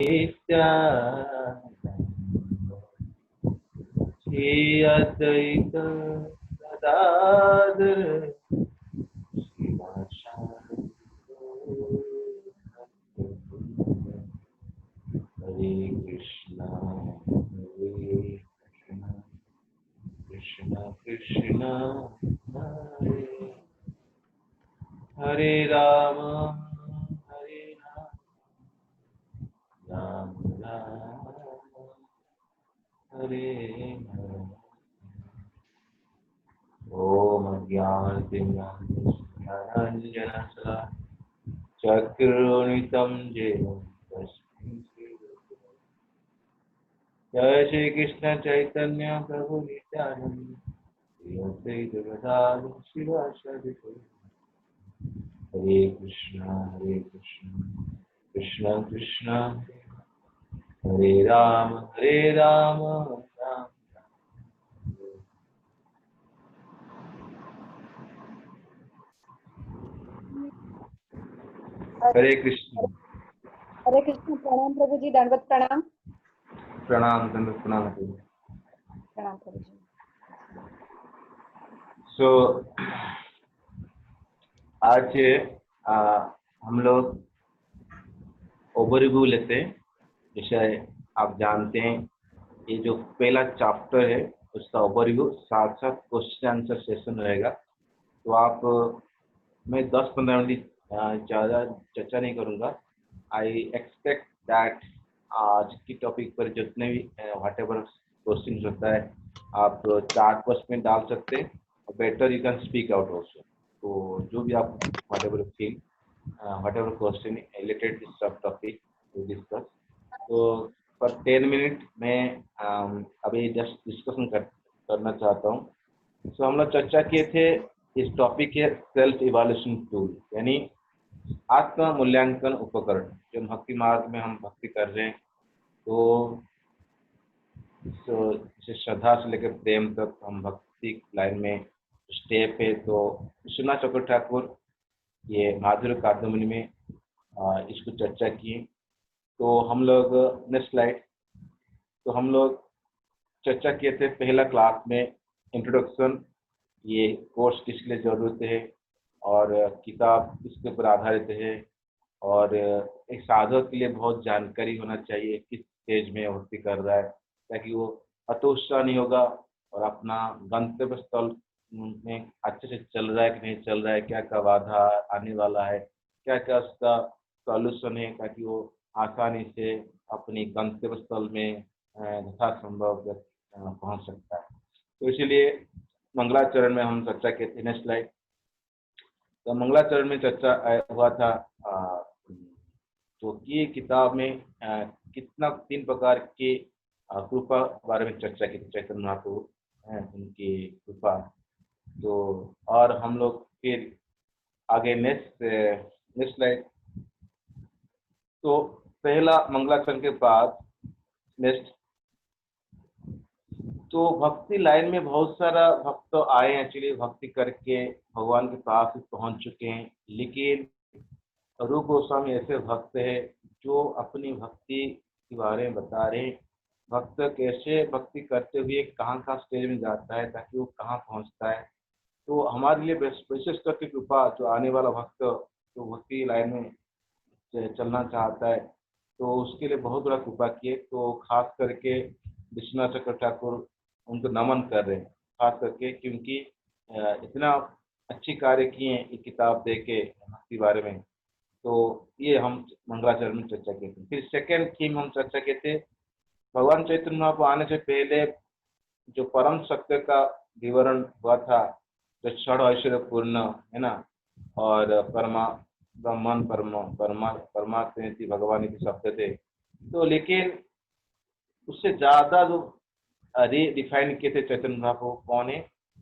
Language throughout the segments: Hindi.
श्री अद्वैत गदाधर हरे कृष्णा कृष्णा कृष्णा हरे हरे राम हरे राम राम राम हरे हरे ओम अज्ञानतिमिरान्धस्य चक्रुनितं येन तस्मै जय श्री कृष्ण चैतन्य प्रभु नित्यानंद श्री अद्वैत गदाधर शिवासादि हरे कृष्ण कृष्ण कृष्ण हरे राम राम हरे कृष्ण। हरे कृष्ण। प्रणाम प्रभु जी, दंडवत प्रणाम। प्रणाम दंडवत प्रणाम प्रणाम प्रभु जी। सो आज हम लोग ओवरव्यू लेते हैं। जैसे आप जानते हैं ये जो पहला चैप्टर है उसका ओवरव्यू, साथ साथ क्वेश्चन आंसर सेशन रहेगा। तो आप मैं 10-15 मिनट ज़्यादा चर्चा नहीं करूँगा। आई एक्सपेक्ट दैट आज की टॉपिक पर जितने भी व्हाट एवर क्वेश्चन होता है आप चार्ट बॉक्स में डाल सकते हैं। Better you can speak out also. तो जो भी आप what ever feel what ever question related this सब टॉपिक टू डिस्कस। तो पर 10 मिनट मैं अभी जस्ट डिस्कशन करना चाहता हूँ। तो हम लोग चर्चा किए थे इस टॉपिक के सेल्फ इवैल्यूएशन टूल, यानी आत्म मूल्यांकन उपकरण। जो भक्ति मार्ग में हम भक्ति कर रहे हैं तो जैसे श्रद्धा से लेकर प्रेम तक हम भक्ति लाइन में स्टेप है। तो विश्वनाथ चक्रवर्ती ठाकुर ये माधुर्य कादम्बरी में इसको चर्चा किए। तो हम लोग नेक्स्ट स्लाइड। तो हम लोग चर्चा किए थे पहला क्लास में इंट्रोडक्शन, ये कोर्स किसके लिए जरूरत है और किताब किसके ऊपर आधारित है, और एक साधक के लिए बहुत जानकारी होना चाहिए किस स्टेज में भक्ति कर रहा है, ताकि वो हतोत्साह नहीं होगा और अपना गंतव्य स्थल में अच्छे से चल रहा है कि नहीं चल रहा है, क्या क्या बाधा आने वाला है, क्या क्या उसका सॉल्यूशन है, ताकि वो आसानी से अपनी गंतव्य स्थल में यथासंभव पहुंच सकता है। तो इसीलिए मंगलाचरण में हम चर्चा किए थे। Next slide. तो मंगलाचरण में चर्चा हुआ था तो कि किताब में कितना 3 प्रकार के कृपा बारे में चर्चा की थी चैतन्य महाप्रभु उनकी कृपा। तो और हम लोग फिर आगे नेक्स्ट स्लाइड। तो पहला मंगलाचरण के बाद नेक्स्ट, तो भक्ति लाइन में बहुत सारा भक्त आए एक्चुअली भक्ति करके भगवान के पास पहुंच चुके हैं, लेकिन रूप गोस्वामी ऐसे भक्त है जो अपनी भक्ति के बारे में बता रहे हैं। भक्त कैसे भक्ति करते हुए कहाँ कहाँ स्टेज में जाता है, ताकि वो कहाँ पहुंचता है। तो हमारे लिए विशेष करके कृपा, जो आने वाला भक्त जो भक्ति लाइन में चलना चाहता है तो उसके लिए बहुत बड़ा कृपा किए। तो खास करके विश्वनाथ चक्रवर्ती ठाकुर उनको नमन कर रहे हैं, खास करके क्योंकि इतना अच्छी कार्य किए हैं ये किताब दे के भक्ति बारे में। तो ये हम मंगलाचरण में चर्चा किए थे। फिर सेकेंड थीम हम चर्चा किए थे, भगवान चैतन्य महाप्रभु आने से पहले जो परम सत्य का विवरण हुआ था, जो क्षण ऐश्वर्य पूर्ण है ना, और ब्रह्मन परमात्मा भगवान के शब्द थे। तो लेकिन उससे ज्यादा जो रिडिफाइन किए थे चैतन्य महाप्रभु कौन है,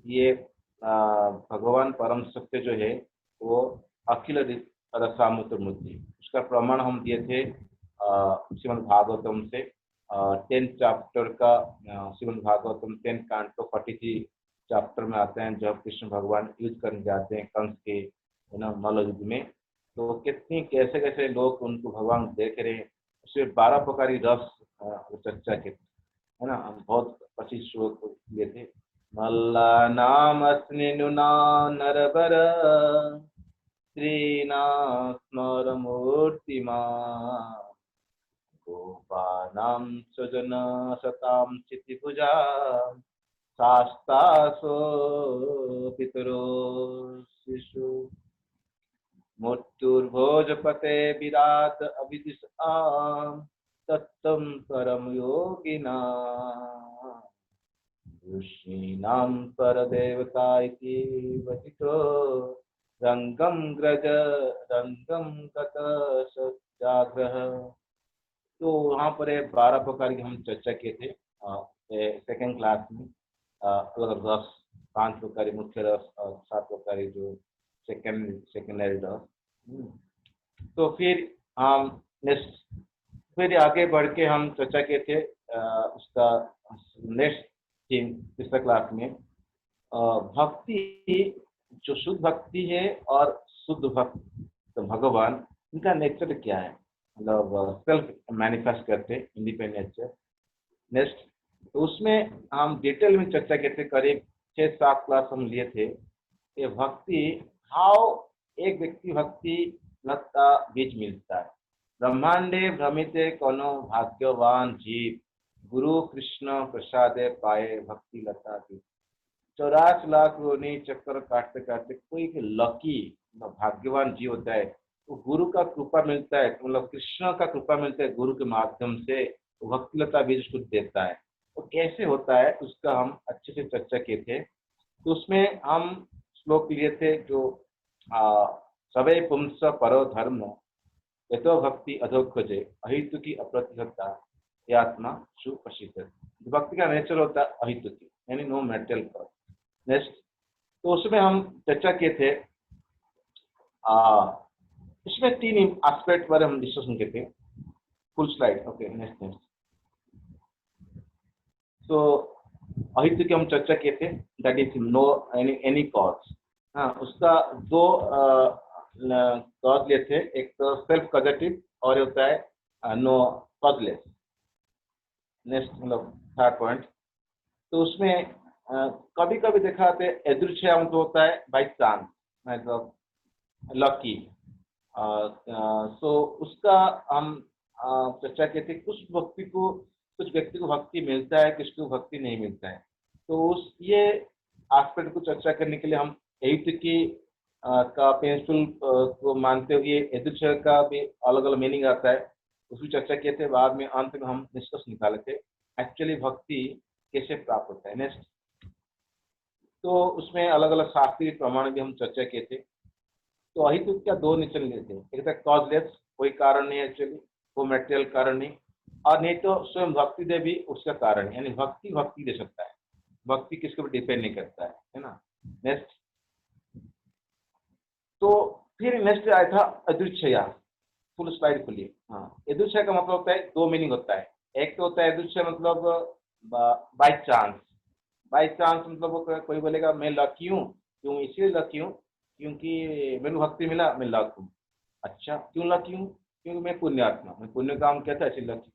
ये भगवान परम सत्य जो है वो अखिल रसामृत मूर्ति। उसका प्रमाण हम दिए थे श्रीमद् भागवतम से 10th चैप्टर का। श्रीमद् भागवतम 10 कांटो 43 चैप्टर में आते हैं जब कृष्ण भगवान युद्ध करने जाते हैं कंस के मल्ल युद्ध में। तो कितनी कैसे कैसे लोग उनको भगवान देख रहे हैं, उसमें 12 प्रकार की रस चर्चा के, है ना। हम बहुत 25 श्लोक लिए थे। मल्ला नाम अस्निनुना नरबर स्त्रीना स्मर मूर्तिमा गोपानां सजन सतां चितिभुजा शास्तासो पितरो शिशु मृत्युर्भोजपते विराट अविदिश आम तत्तम परम योगिना ऋषीणां परदेवता इति वचितो रंगम ग्रज रंगम गत सत्याग्रह। तो वहाँ पर 12 प्रकार की हम चर्चा किए थे सेकेंड क्लास में। अलग रस 5 प्रकार मुख्य रस और 7 प्रकार जो सेकेंडरी रस। तो फिर हम नेक्स्ट फिर आगे बढ़ के हम चर्चा किए थे उसका नेक्स्ट थीम तीसरा क्लास में भक्ति, जो शुद्ध भक्ति है और शुद्ध भक्त तो भगवान, इनका नेचर क्या है, मतलब सेल्फ मैनिफेस्ट करते इंडिपेंडेंट नेचर। नेक्स्ट तो उसमें हम डिटेल में चर्चा करते, करीब 6-7 क्लास हम लिए थे। ये भक्ति हाउ एक व्यक्ति भक्ति लता बीज मिलता है। ब्रह्मांडे भ्रमिते कोनो भाग्यवान जीव गुरु कृष्ण प्रसादे पाए भक्ति लता बीज। 84 लाख योनि चक्कर काटते काटते कोई लकी भाग्यवान जीव होता है, तो गुरु का कृपा मिलता है, मतलब कृष्ण का कृपा मिलता है गुरु के माध्यम से, तो भक्ति लता बीज को देता है। तो कैसे होता है उसका हम अच्छे से चर्चा किए थे। तो उसमें हम श्लोक लिए थे जो सवे पुंस परो धर्म यथो भक्ति अधोक्षजे अहितु की अप्रतिहता ये आत्मा सुप्रसिद्ध। भक्ति का नेचर होता है अहितु की, यानी नो मेटेरियल कॉज। नेक्स्ट तो उसमें हम चर्चा किए थे इसमें 3 एस्पेक्ट पर हम डिस्कशन किए थे। Full slide, okay next next. तो अहितु की हम चर्चा किए थे, that is no any cause. हाँ, उसका 2 कॉज लिए थे, एक तो सेल्फ कॉजेटिव और होता है नो कॉजलेस। नेक्स्ट मतलब 3rd पॉइंट। तो उसमें कभी कभी देखा थे एदृच्छया मतलब होता है बाई चांस, मतलब लकी। सो उसका हम चर्चा किए थे। कुछ व्यक्ति को भक्ति मिलता है, किसी को भक्ति नहीं मिलता है। तो उस ये एस्पेक्ट को चर्चा करने के लिए हम एहित की का पेंसिल को मानते हुए एदृच्छया का भी अलग अलग मीनिंग आता है, उसकी चर्चा किए थे। बाद में अंत में हम निष्कर्ष निकाले थे एक्चुअली भक्ति कैसे प्राप्त होता है। नेक्स्ट तो उसमें अलग अलग शास्त्रीय प्रमाण भी हम चर्चा किए थे। तो अहित क्या 2 नेचर लिए थे, एक था कॉजलेस, कोई कारण नहीं एक्चुअली, वो मेटेरियल कारण नहीं, और नहीं तो स्वयं भक्ति दे भी उसका कारण, यानी भक्ति दे सकता है, भक्ति किसके ऊपर डिपेंड नहीं करता है ना। नेक्स्ट तो फिर नेक्स्ट आया था अदृच्छया। फुल स्लाइड खोलिए। हाँ, यदुच्छया का मतलब होता है 2 मीनिंग होता है। एक तो होता है यदुच्छया मतलब बाय चांस। बाय चांस मतलब कोई बोलेगा मैं लकी हूँ, क्यों इसलिए लकी हूँ क्योंकि मैंने भक्ति मिला, मैं लक हूँ। अच्छा, क्यों लकी हूँ? क्योंकि मैं पुण्यात्मा, मैं पुण्य काम किया था इसलिए लकी।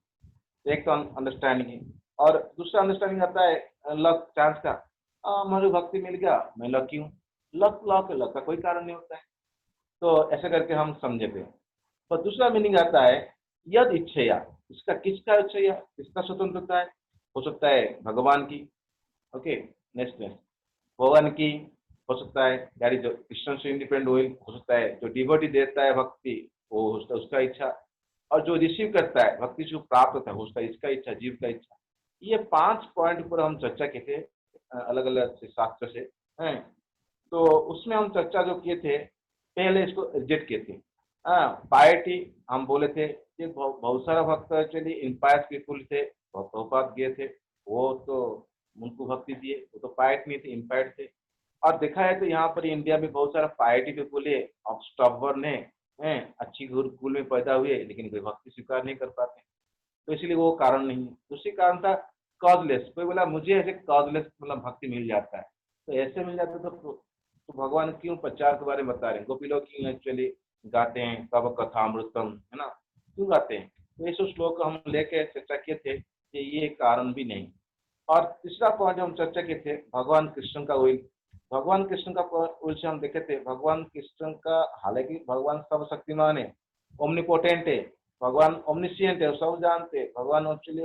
तो एक तो अंडरस्टैंडिंग है, और दूसरा अंडरस्टैंडिंग आता है लक चांस का। मुझे भक्ति मिल गया, मैं लकी हूँ। लक का कोई कारण नहीं होता है। तो ऐसे करके हम समझे थे। और दूसरा मीनिंग आता है यद इच्छया, इसका किसका इच्छया, किसका स्वतंत्रता है? हो सकता है भगवान की, ओके नेक्स्ट भगवान की हो सकता है, यानी जो कृष्ण से इंडिपेंडेंट हो सकता है, जो डिवोटी देता है भक्ति वो उसका इच्छा, और जो रिसीव करता है भक्ति से प्राप्त होता है उसका इसका इच्छा, जीव का इच्छा। ये 5 पॉइंट पर हम चर्चा किए थे अलग अलग शास्त्र से हैं। तो उसमें हम चर्चा जो किए थे, पहले इसको रिजेक्ट किए थे। पायटी हम बोले थे कि बहुत सारा भक्त एक्चुअली इनपायर्स पीपुल थे, प्रभुपाद गए थे, वो तो उनको भक्ति दिए, वो तो पायट नहीं थे, इनपायर्ड थे। और देखा है तो यहाँ पर इंडिया में बहुत सारा पायटी पीपुल है, स्टबर्न है, अच्छी गुरुकुल में पैदा हुए लेकिन कोई भक्ति स्वीकार नहीं कर पाते। तो इसलिए वो कारण नहीं है। दूसरी कारण था कॉजलेस। कोई बोला मुझे ऐसे कॉजलेस मतलब भक्ति मिल जाता है, तो ऐसे मिल जाता तो भगवान क्यों प्रचार के बारे में बता रहे हैं? गोपी लोग क्यों एक्चुअली गाते हैं तब कथामृतम, है ना, क्यों गाते हैं? तो ये सब श्लोक हम लेके चर्चा किए थे कि ये कारण भी नहीं। और तीसरा पॉइंट हम चर्चा किए थे भगवान कृष्ण का विल। भगवान कृष्ण का विल से हम देखे थे भगवान कृष्ण का, हालांकि भगवान सर्वशक्तिमान है, ओमनीपोटेंट है, भगवान ओमनिशियंट है, सब जानते हैं, भगवान एक्चुअली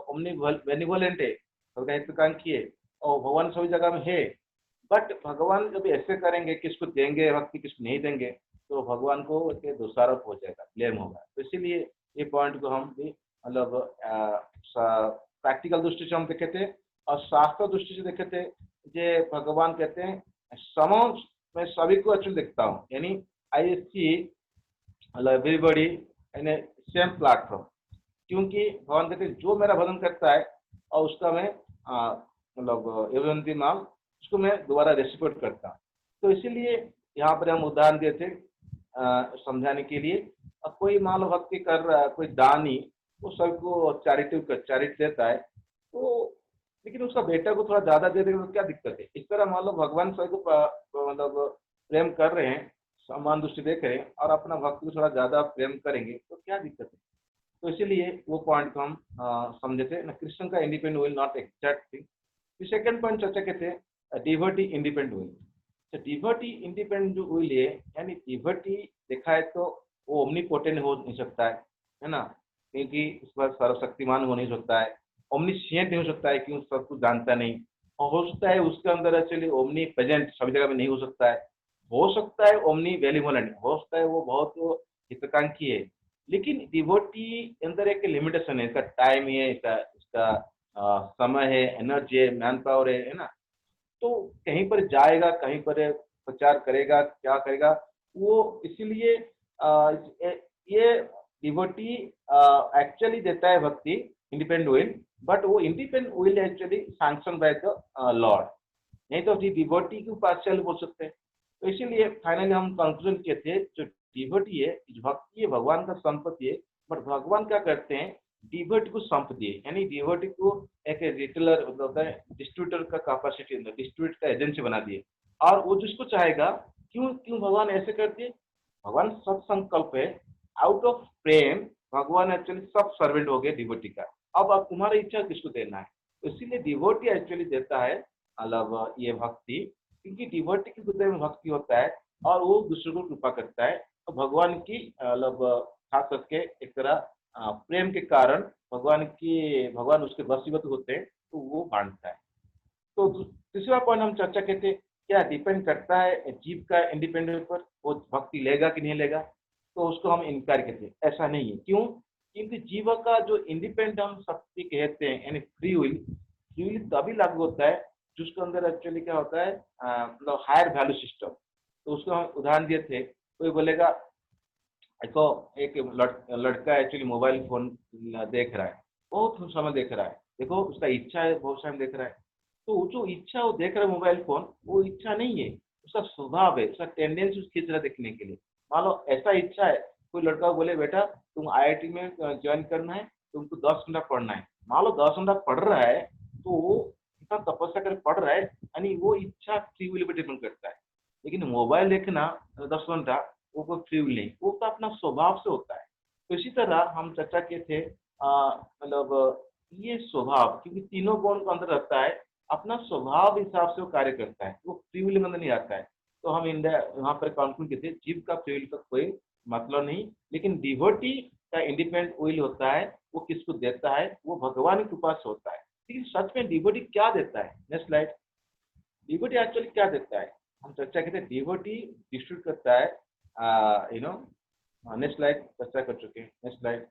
ओमनी बेनिवोलेंट है, सबका हितकांक्षी है और भगवान सभी जगह में है। बट भगवान जब ऐसे करेंगे, किसको देंगे भक्ति किसको नहीं देंगे, तो भगवान को उसके दोषारोप हो जाएगा, ब्लेम होगा। तो इसीलिए ये पॉइंट को हम भी मतलब प्रैक्टिकल दृष्टि से हम देखे थे और शास्त्र दृष्टि से देखे थे। जे भगवान कहते हैं समझ, मैं सभी को अच्छे देखता हूँ, यानी I see everybody in a same platform. क्योंकि भगवान कहते हैं जो मेरा भजन करता है और उसका मैं मतलब एवंती नाम उसको मैं दोबारा रेसिप्रोट करता हूँ। तो इसीलिए यहाँ पर हम उदाहरण दिए थे समझाने के लिए। अब कोई मान लो भक्ति कर रहा है, कोई दानी, वो सबको चैरिटी देता है, तो लेकिन उसका बेटा को थोड़ा ज्यादा दे देगा तो क्या दिक्कत है। इस तरह मान लो भगवान सबको मतलब प्रेम कर रहे हैं, समान दृष्टि देख रहे हैं और अपना भक्त को थोड़ा ज्यादा प्रेम करेंगे तो क्या दिक्कत है। तो इसीलिए वो पॉइंट को हम समझे थे ना, कृष्ण का independent will not exact thing. फिर सेकंड पॉइंट चर्चा के थे डिवोटी इंडिपेंडेंट विल। तो डिवोटी इंडिपेंडेंट जो विल है, यानी डिवोटी देखा है तो वो ओमनीपोटेंट हो नहीं सकता है ना, क्योंकि उस पर सर्वशक्तिमान हो नहीं सकता है, ओमनीशिएंट नहीं हो सकता है क्योंकि सब कुछ जानता नहीं, और हो सकता है उसके अंदर एक्चुअली ओमनी प्रेजेंट सभी जगह में नहीं हो सकता है, हो सकता है ओमनी बेनिवोलेंट, हो सकता है वो बहुत हितकांक्षी है। लेकिन डिवोटी के अंदर एक लिमिटेशन है, इसका टाइम है, इसका इसका समय है, एनर्जी है, मैन पावर है ना। तो कहीं पर जाएगा, कहीं पर प्रचार करेगा, क्या करेगा वो। इसीलिए ये डिवोटी एक्चुअली देता है भक्ति इंडिपेंडेंट विल, बट वो independent will actually sanction by the Lord, नहीं तो डिवोटी के पार्शियल बोल सकते हैं। तो इसीलिए फाइनली हम कंक्लूजन किए थे जो डिवोटी है, जो भक्ति है, भगवान का संपत्ति है, बट भगवान क्या करते हैं डिवोटी को संप दिए, यानी डिवोटी को एक रिटेलर होता है, डिस्ट्रीब्यूटर का कैपेसिटी, डिस्ट्रीब्यूट का एजेंसी बना दिए, और वो जिसको चाहेगा। क्यों क्यों भगवान ऐसे करते हैं, भगवान सब संकल्प है, आउट ऑफ प्रेम भगवान एक्चुअली सब सर्वेंट हो गए डिवोटी का। अब तुम्हारी इच्छा किसको देना है, तो इसीलिए डिवोटी एक्चुअली देता है मतलब ये भक्ति, क्योंकि डिवोटी के हृदय में भक्ति होता है और वो दूसरे को कृपा करता है, तो भगवान की मतलब खास करके एक तरह प्रेम के कारण भगवान उसके वशीभूत होते हैं, तो वो बांटता है। तो तीसरा पॉइंट हम चर्चा करते हैं, क्या डिपेंड करता है जीव का इंडिपेंडेंस पर, वो भक्ति लेगा कि नहीं लेगा। तो उसको हम इनकार करते हैं, ऐसा नहीं है। क्यों, क्योंकि जीव का जो इंडिपेंडेंट हम शक्ति कहते हैं, यानी फ्री विल तभी लागू होता है जिसके अंदर एक्चुअली क्या होता है मतलब हायर वैल्यू सिस्टम। तो उसको हम उदाहरण दिए थे, कोई बोलेगा देखो एक लड़का एक्चुअली मोबाइल फोन देख रहा है, बहुत समय देख रहा है, देखो उसका इच्छा है, बहुत समय देख रहा है। तो वो जो इच्छा वो देख रहा है मोबाइल फोन, वो इच्छा नहीं है, उसका स्वभाव है, उसका टेंडेंसी खींच रहा है देखने के लिए। मान लो ऐसा इच्छा है, कोई लड़का बोले बेटा तुम आईआईटी में ज्वाइन करना है, तुमको 10 घंटा पढ़ना है। मान लो 10 घंटा पढ़ रहा है, तो वो इतना तपस्या कर पढ़ रहा है, यानी वो इच्छा फ्री विल पे डिपेंड करता है। लेकिन मोबाइल देखना 10 घंटा वो कोई फ्री विल नहीं, वो तो अपना स्वभाव से होता है। तो इसी तरह हम चर्चा किए थे मतलब ये स्वभाव, क्योंकि तीनों गुण के अंदर रहता है, अपना स्वभाव हिसाब से वो कार्य करता है, वो फ्री विल में अंदर नहीं आता है। तो हम इंडिया यहाँ पर कंक्लूड किए थे जीव का फ्री विल का कोई मतलब नहीं, लेकिन डिवोटी का इंडिपेंडेंट विल होता है, वो किसको देता है, वो भगवान की कृपा से होता है। लेकिन सच में डिवोटी क्या देता है, नेक्स्ट स्लाइड। डिवोटी एक्चुअली क्या देता है, हम चर्चा करते हैं डिवोटी डिस्ट्रीब्यूट करता है नेक्स्ट स्लाइड चर्चा कर चुके हैं, नेक्स्ट स्लाइड।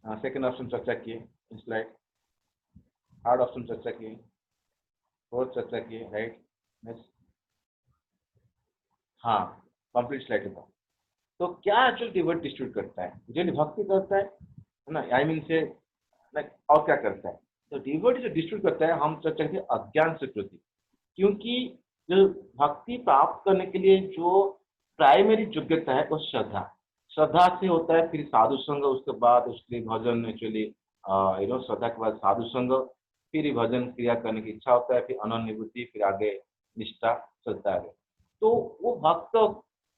सेकंड ऑप्शन चर्चा किए, स्लाइड। थर्ड ऑप्शन चर्चा किए, फोर्थ चर्चा किए, राइट। नेक्स्ट, हाँ कंप्लीट स्लाइड के बाद। तो क्या एक्चुअली डिवोटी डिस्ट्रीब्यूट करता है, जो भक्ति करता है ना, आई मीन से और क्या करता है। तो डिवोटी जो डिस्ट्रीब्यूट करता है, हम चर्चा करते हैं अज्ञान से प्रति, क्योंकि जो भक्ति प्राप्त करने के लिए जो प्राइमरी योग्यता है वो श्रद्धा, श्रद्धा से होता है, फिर साधु संग, उसके बाद उसके लिए भजन एक्चुअली श्रद्धा के बाद साधु संग, फिर भजन क्रिया करने की इच्छा होता है, फिर अनन्य, फिर आगे निष्ठा चलता है। तो वो भक्त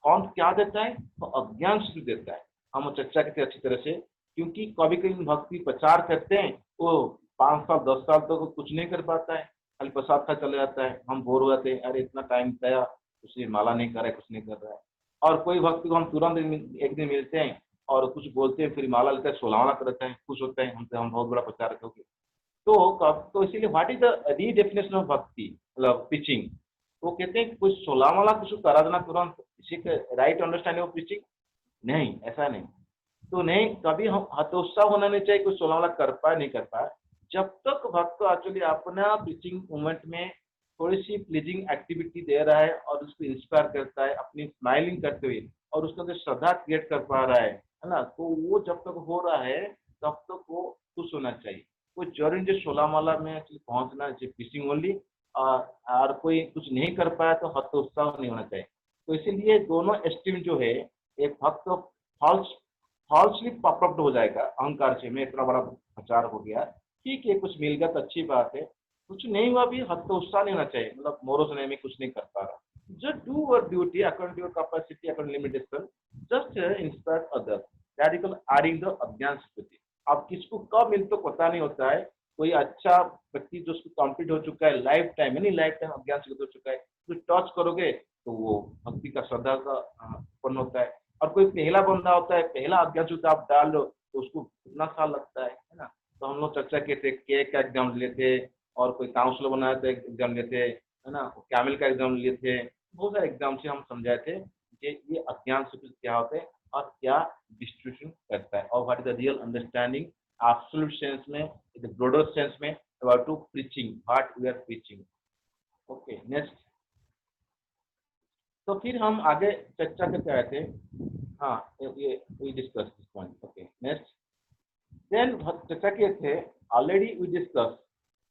कौन क्या देता है, तो अज्ञान से देता है। हम चर्चा करते अच्छी तरह से, क्योंकि कभी कभी भक्ति प्रचार करते हैं वो 5 साल 10 साल तक तो कुछ नहीं कर पाता है, खाली प्रसाद खा चले जाता है, हम बोर हो जाते हैं, अरे इतना टाइम गया, उसने माला नहीं कर रहा है, कुछ नहीं कर रहा है। और कोई भक्ति को हम तुरंत एक दिन मिलते हैं और कुछ बोलते हैं, फिर माला लेकर 16 माला करते हैं, खुश होते हैं हमसे, हम बहुत बड़ा प्रचार करोगे। तो इसीलिए what is the redefinition of भक्ति, मतलब पिचिंग। वो कहते हैं कि कुछ 16 माला कुछ करा देना तुरंत, इसी का राइट अंडरस्टैंडिंग ऑफ पिचिंग? नहीं, ऐसा नहीं। तो नहीं, कभी हम हतोत्साह होना नहीं चाहिए कुछ 16 लाख कर पाए नहीं कर पाए। जब तक भक्त एक्चुअली अपना पिचिंग मूवमेंट में थोड़ी सी प्लीजिंग एक्टिविटी दे रहा है और उसको इंस्पायर करता है अपनी स्माइलिंग करते हुए, और उसका जो श्रद्धा क्रिएट कर पा रहा है ना, तो वो जब तक हो रहा है तब तक वो खुश होना चाहिए। वो जरूरी जो 16 माला में एक्चुअली पहुंचना चाहिए पिचिंग ओनली, और कोई कुछ नहीं कर पाया तो हतोत्साह नहीं होना चाहिए। तो इसीलिए दोनों एक्सट्रीम जो है, एक भक्त फॉल्स फॉल्सली पॉपअप हो जाएगा अहंकार से, मैं इतना बड़ा प्रचार हो गया, ठीक है कुछ मिल गया तो अच्छी बात है, कुछ नहीं हुआ भी हतोत्साह नहीं होना चाहिए, मतलब मोरोस नहीं, मैं कुछ नहीं कर पा रहा। Just do your duty according to your capacity, according limitation, just inspire others, that is adding the अज्ञान स्थिति। अब किसको कब मिल तो पता नहीं होता है, कोई अच्छा व्यक्ति जो उसको कंप्लीट हो चुका है लाइफ टाइम, यानी लाइफ टाइम अज्ञान से हो चुका है, तो टच करोगे तो वो भक्ति का श्रद्धा का उत्पन्न होता है। और कोई पहला बंदा होता है, पहला अज्ञान सूत्र आप डाल लो तो उसको कितना साल लगता है ना। तो हम लोग चर्चा किए थे, के का एग्जाम लिए थे, और कोई काउंसलर बनाया था एग्जाम लिए थे, है ना, कैमिल का एग्जाम लिए थे, बहुत सारे एग्जाम से हम समझाए थे कि ये अज्ञान सूत्र क्या होते हैं और क्या डिस्ट्रीब्यूशन करता है, और what is the real understanding absolute sense में, इन द ब्रॉडर सेंस में, about to preaching, what we are preaching. Okay, next. तो फिर हम आगे चर्चा करते आए थे, हाँ ये we discuss this point. Okay, next. Then चर्चा किए थे, ऑलरेडी वी डिस्कस,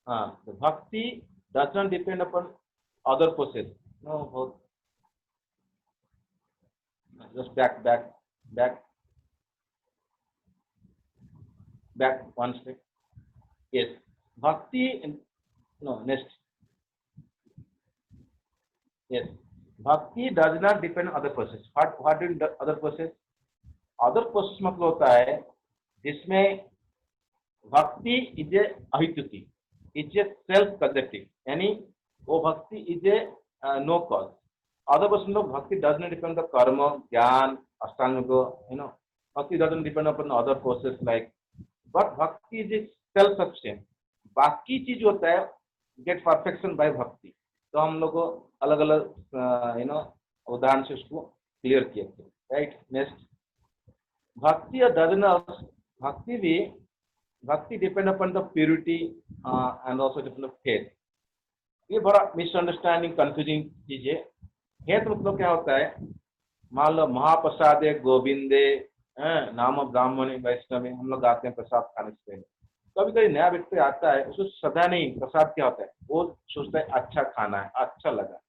हाँ, bhakti does not depend upon other process. No, बहुत just back one step. Yes, bhakti, no, next. Yes, bhakti does not depend other process. What is other process? Other process मतलब होता है जिसमें भक्ति इज ए अहितुकी, इज ए सेल्फ कंडक्टिंग, यानी वो bhakti is a no cause. Other person लोग भक्ति डज नॉट डिपेंड द कर्म ज्ञान अष्टांग, यू नो, भक्ति doesn't depend upon other process like, but bhakti is a self sustain. बाकी चीज होता है गेट परफेक्शन बाय भक्ति। तो हम लोग को अलग अलग यू नो उदाहरण से उसको क्लियर किए थे, राइट। नेक्स्ट, भक्ति और डजनस, भक्ति भी, भक्ति depend upon the purity and also depend on faith. ये बड़ा मिसअंडरस्टैंडिंग कंफ्यूजिंग चीज है। फेथ मतलब क्या होता है, मान लो महाप्रसादे गोविंदे, नाम ब्राह्मण वैष्णव, हम लोग गाते हैं प्रसाद खाने से पहले। कभी कभी नया व्यक्ति आता है, उसको श्रद्धा नहीं प्रसाद क्या होता है, वो सोचता है अच्छा खाना है, अच्छा लगा।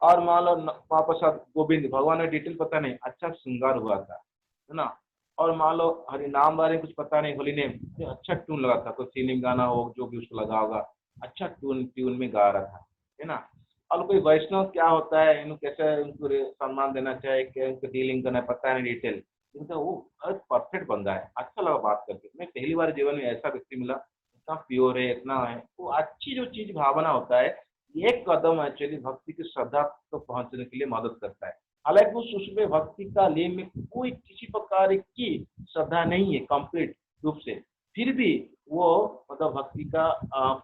और मान लो महाप्रसाद गोविंद, भगवान ने डिटेल पता नहीं, अच्छा श्रृंगार हुआ था, है ना। और मान लो हरि नाम बारे में कुछ पता नहीं, होली नेम, अच्छा ट्यून लगा था, कोई फिल्म गाना हो जो भी उसको लगा होगा, अच्छा ट्यून में गा रहा था, है ना। और कोई वैष्णव क्या होता है, इनको कैसे उनको सम्मान देना चाहिए, क्या उनको डीलिंग करना है पता नहीं डिटेल, इनका वो परफेक्ट बंदा है, अच्छा लगा बात करके। मैं पहली बार जीवन में ऐसा व्यक्ति मिला, इतना प्योर है, इतना है, वो अच्छी जो चीज भावना होता है, एक कदम एक्चुअली भक्ति की श्रद्धा को पहुंचने के लिए मदद करता है। हालांकि उस उसमें भक्ति का लिए में कोई किसी प्रकार की श्रद्धा नहीं है कंप्लीट रूप से, फिर भी वो मतलब भक्ति का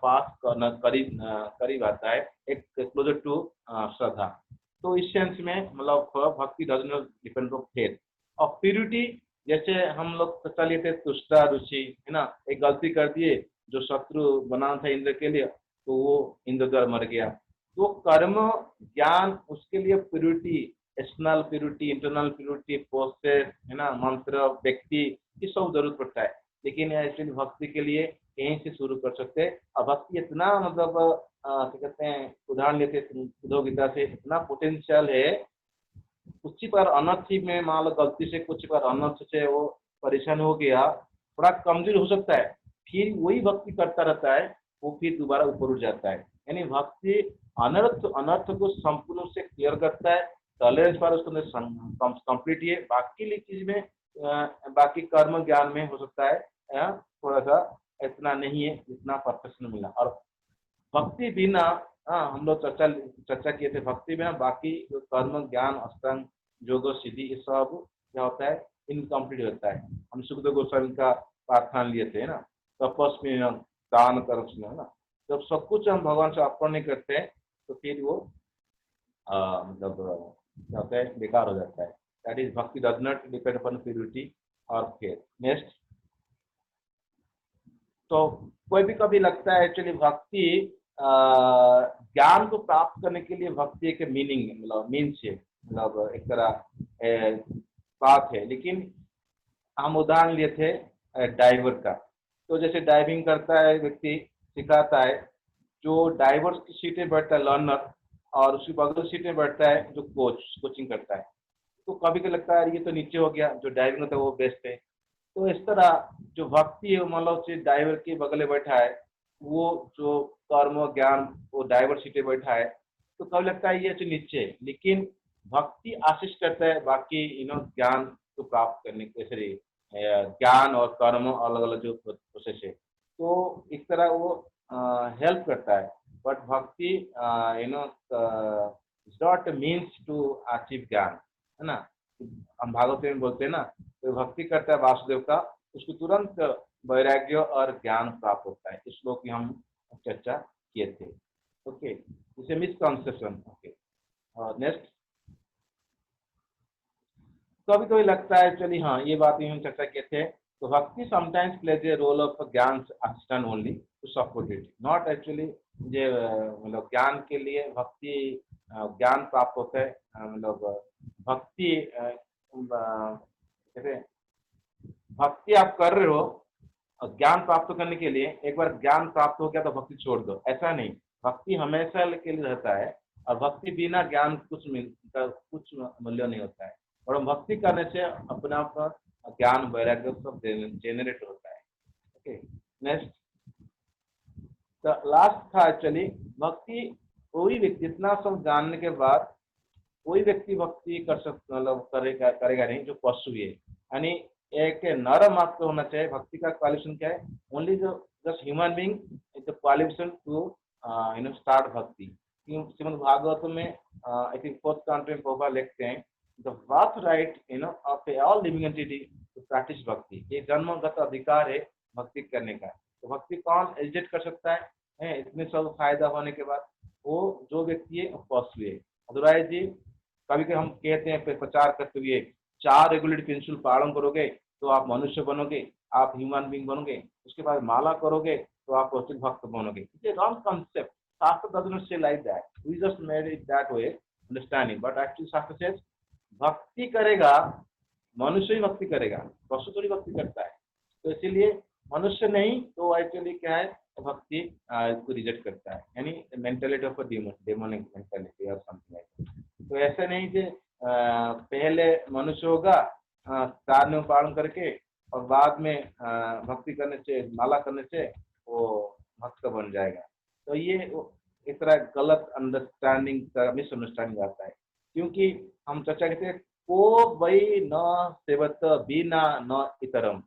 पास करना करीब करीब आता है, एक क्लोजर टू श्रद्धा। तो इस सेंस में मतलब भक्ति does not depend on faith. और प्यूरिटी, जैसे हम लोग चर्चा लिए थे तुष्टा रुचि, है ना, एक गलती कर दिए, जो शत्रु बना था इंद्र के लिए, तो वो इंद्र द्वारा मर गया। तो कर्म ज्ञान उसके लिए purity, external purity, internal purity, process, है ना, मंत्र, व्यक्ति, ये सब जरूरत पड़ता है। लेकिन एक्चुअली भक्ति के लिए कहीं से शुरू कर सकते हैं। और भक्ति इतना मतलब क्या कहते हैं, उदाहरण लेते उद्धव गीता से, इतना पोटेंशियल है, कुछ बार अनर्थ में मान लो गलती से कुछ बार अनर्थ से वो परेशान हो गया, थोड़ा कमजोर हो सकता है, फिर वही भक्ति करता रहता है, वो फिर दोबारा ऊपर उठ जाता है। यानी भक्ति अनर्थ अनर्थ को संपूर्ण से क्लियर करता है, टॉलरेंस पर उसके अंदर कंप्लीट है, बाकी चीज में बाकी कर्म ज्ञान में हो सकता है थोड़ा सा इतना नहीं है जितना परफेक्शन मिला। और भक्ति बिना, हम लोग चर्चा किए थे, भक्ति बिना बाकी जो कर्म ज्ञान अष्टांग योग सिद्धि ये सब क्या होता है, इनकम्प्लीट होता है। हम सुखदेव गोस्वामी का प्रार्थना लिए थे ना, तपस्वी दान कर्म है ना, जब सब कुछ हम भगवान से अर्पण नहीं करते तो फिर वो मतलब क्या होता है, बेकार हो जाता है। दैट इज भक्ति does not depend upon purity और फेथ। नेक्स्ट, तो कोई भी कभी लगता है एक्चुअली भक्ति ज्ञान को प्राप्त करने के लिए भक्ति एक मीनिंग मतलब मीन्स है, मतलब एक तरह बात है। लेकिन हम उदाहरण लिए थे डाइवर का। तो जैसे डाइविंग करता है व्यक्ति, सिखाता है, जो डाइवर की सीट में बैठता है लर्नर, और उसकी बगल सीट में बैठता है जो कोचिंग करता है। तो कभी कभी लगता है ये तो नीचे हो गया, जो डाइविंग होता है वो बेस्ट है। तो इस तरह जो भक्ति है, मान लो ड्राइवर के बगल में बैठा है, वो जो कर्म ज्ञान वो ड्राइवर सीटे बैठा है, तो कभी लगता है ये नीचे है। लेकिन भक्ति आशीष करता है बाकी ज्ञान को प्राप्त करने के, सॉरी ज्ञान और कर्म अलग अलग जो प्रोसेस है, तो इस तरह वो हेल्प करता है। But bhakti is not means to achieve gyan, है ना। हम भागवत में बोलते हैं ना, तो भक्ति करता है वासुदेव का, उसको तुरंत वैराग्य और ज्ञान प्राप्त होता है। इस श्लोक की हम चर्चा किए थे। ओके, इसे मिसकंसेप्शन। ओके, और नेक्स्ट, कभी कभी लगता है चलिए हाँ ये बात हम चर्चा किए थे। तो bhakti sometimes plays a role of gyan assistant only to support it, not actually जे मतलब ज्ञान के लिए भक्ति ज्ञान प्राप्त होता है, मतलब भक्ति जैसे भक्ति आप कर रहे हो ज्ञान प्राप्त करने के लिए, एक बार ज्ञान प्राप्त हो गया तो भक्ति छोड़ दो, ऐसा नहीं। भक्ति हमेशा के लिए रहता है, और भक्ति बिना ज्ञान कुछ मूल्य नहीं होता है। और हम भक्ति करने से अपने आप ज्ञान वैराग्य सब जेनरेट होता है। ओके, नेक्स्ट, तो लास्ट था एक्चुअली भक्ति कोई व्यक्ति इतना सब जानने के बाद कोई व्यक्ति भक्ति कर सकता मतलब करेगा नहीं जो पशु है। यानी एक नर मात्र होना चाहिए। भक्ति का क्वालिफिकेशन क्या है? ओनली जो just human being is the qualification to start bhakti. Shrimad Bhagavat में आई थिंक 4th कांट्री में प्रभुपाद लिखते हैं, the birth right of all living entity to practice bhakti. ये जन्मगत अधिकार है भक्ति करने का। तो भक्ति कौन एलिजिट कर सकता है इतने सब फायदा होने के बाद? वो जो व्यक्ति है पशु है। अदरवाइज जी कभी कभी हम कहते हैं प्रचार करते हुए 4 रेगुलेटरी प्रिंसिपल पालन करोगे तो आप मनुष्य बनोगे, आप ह्यूमन बीइंग बनोगे, उसके बाद माला करोगे तो आप वस्तु भक्त बनोगे। It's a wrong concept. Shastra doesn't say like that, we just made it that way understanding. But actually shastra says bhakti करेगा मनुष्य ही भक्ति करेगा, पशु थोड़ी भक्ति करता है। तो इसीलिए मनुष्य नहीं तो एक्चुअली क्या है, भक्ति इसको रिजेक्ट करता है। यानी mentality of a demonic mentality और समथिंग लाइक। तो ऐसे नहीं कि पहले मनुष्य होगा 4 नियम पालन करके और बाद में भक्ति करने से, माला करने से वो भक्त बन जाएगा। तो ये इस तरह गलत अंडरस्टैंडिंग का मिसअंडरस्टैंडिंग आता है। क्योंकि हम चर्चा करते हैं को वही न सेवत बिना न इतरम,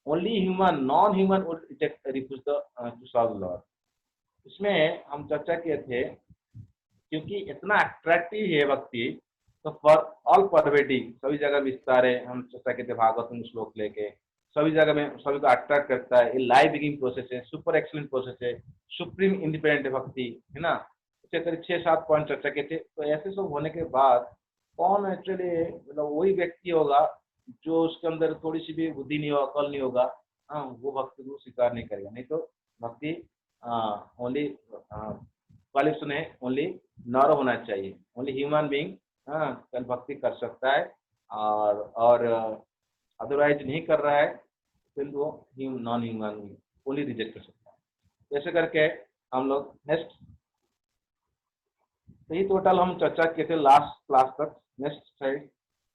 only human, non human would refuse to serve lord. इसमें हम चर्चा किए थे क्योंकि इतना अट्रैक्टिव है भक्ति, तो फॉर ऑल परवेडिंग, सभी जगह विस्तार है। हम चर्चा किए थे भागवत में श्लोक लेके, सभी जगह में सभी को अट्रैक्ट करता है। ये लाइफ गिविंग प्रोसेस है, सुपर एक्सीलेंट प्रोसेस है, सुप्रीम इंडिपेंडेंट भक्ति है ना। इससे करीब 6-7 पॉइंट चर्चा किए थे। तो ऐसे सब होने के बाद कौन एक्चुअली मतलब वही व्यक्ति होगा जो उसके अंदर थोड़ी सी भी बुद्धि नहीं होगा, अकल नहीं होगा, वो भक्ति को स्वीकार नहीं करेगा। नहीं तो भक्ति ओनली क्वालिफिकेशन है, ओनली नर होना चाहिए, ओनली ह्यूमन बीइंग भक्ति कर सकता है। और अदरवाइज नहीं कर रहा है फिर वो नॉन ह्यूमन ओनली रिजेक्ट कर सकता है। ऐसे करके हम लोग नेक्स्ट, तो ये टोटल हम चर्चा किए थे लास्ट क्लास तक। Next slide.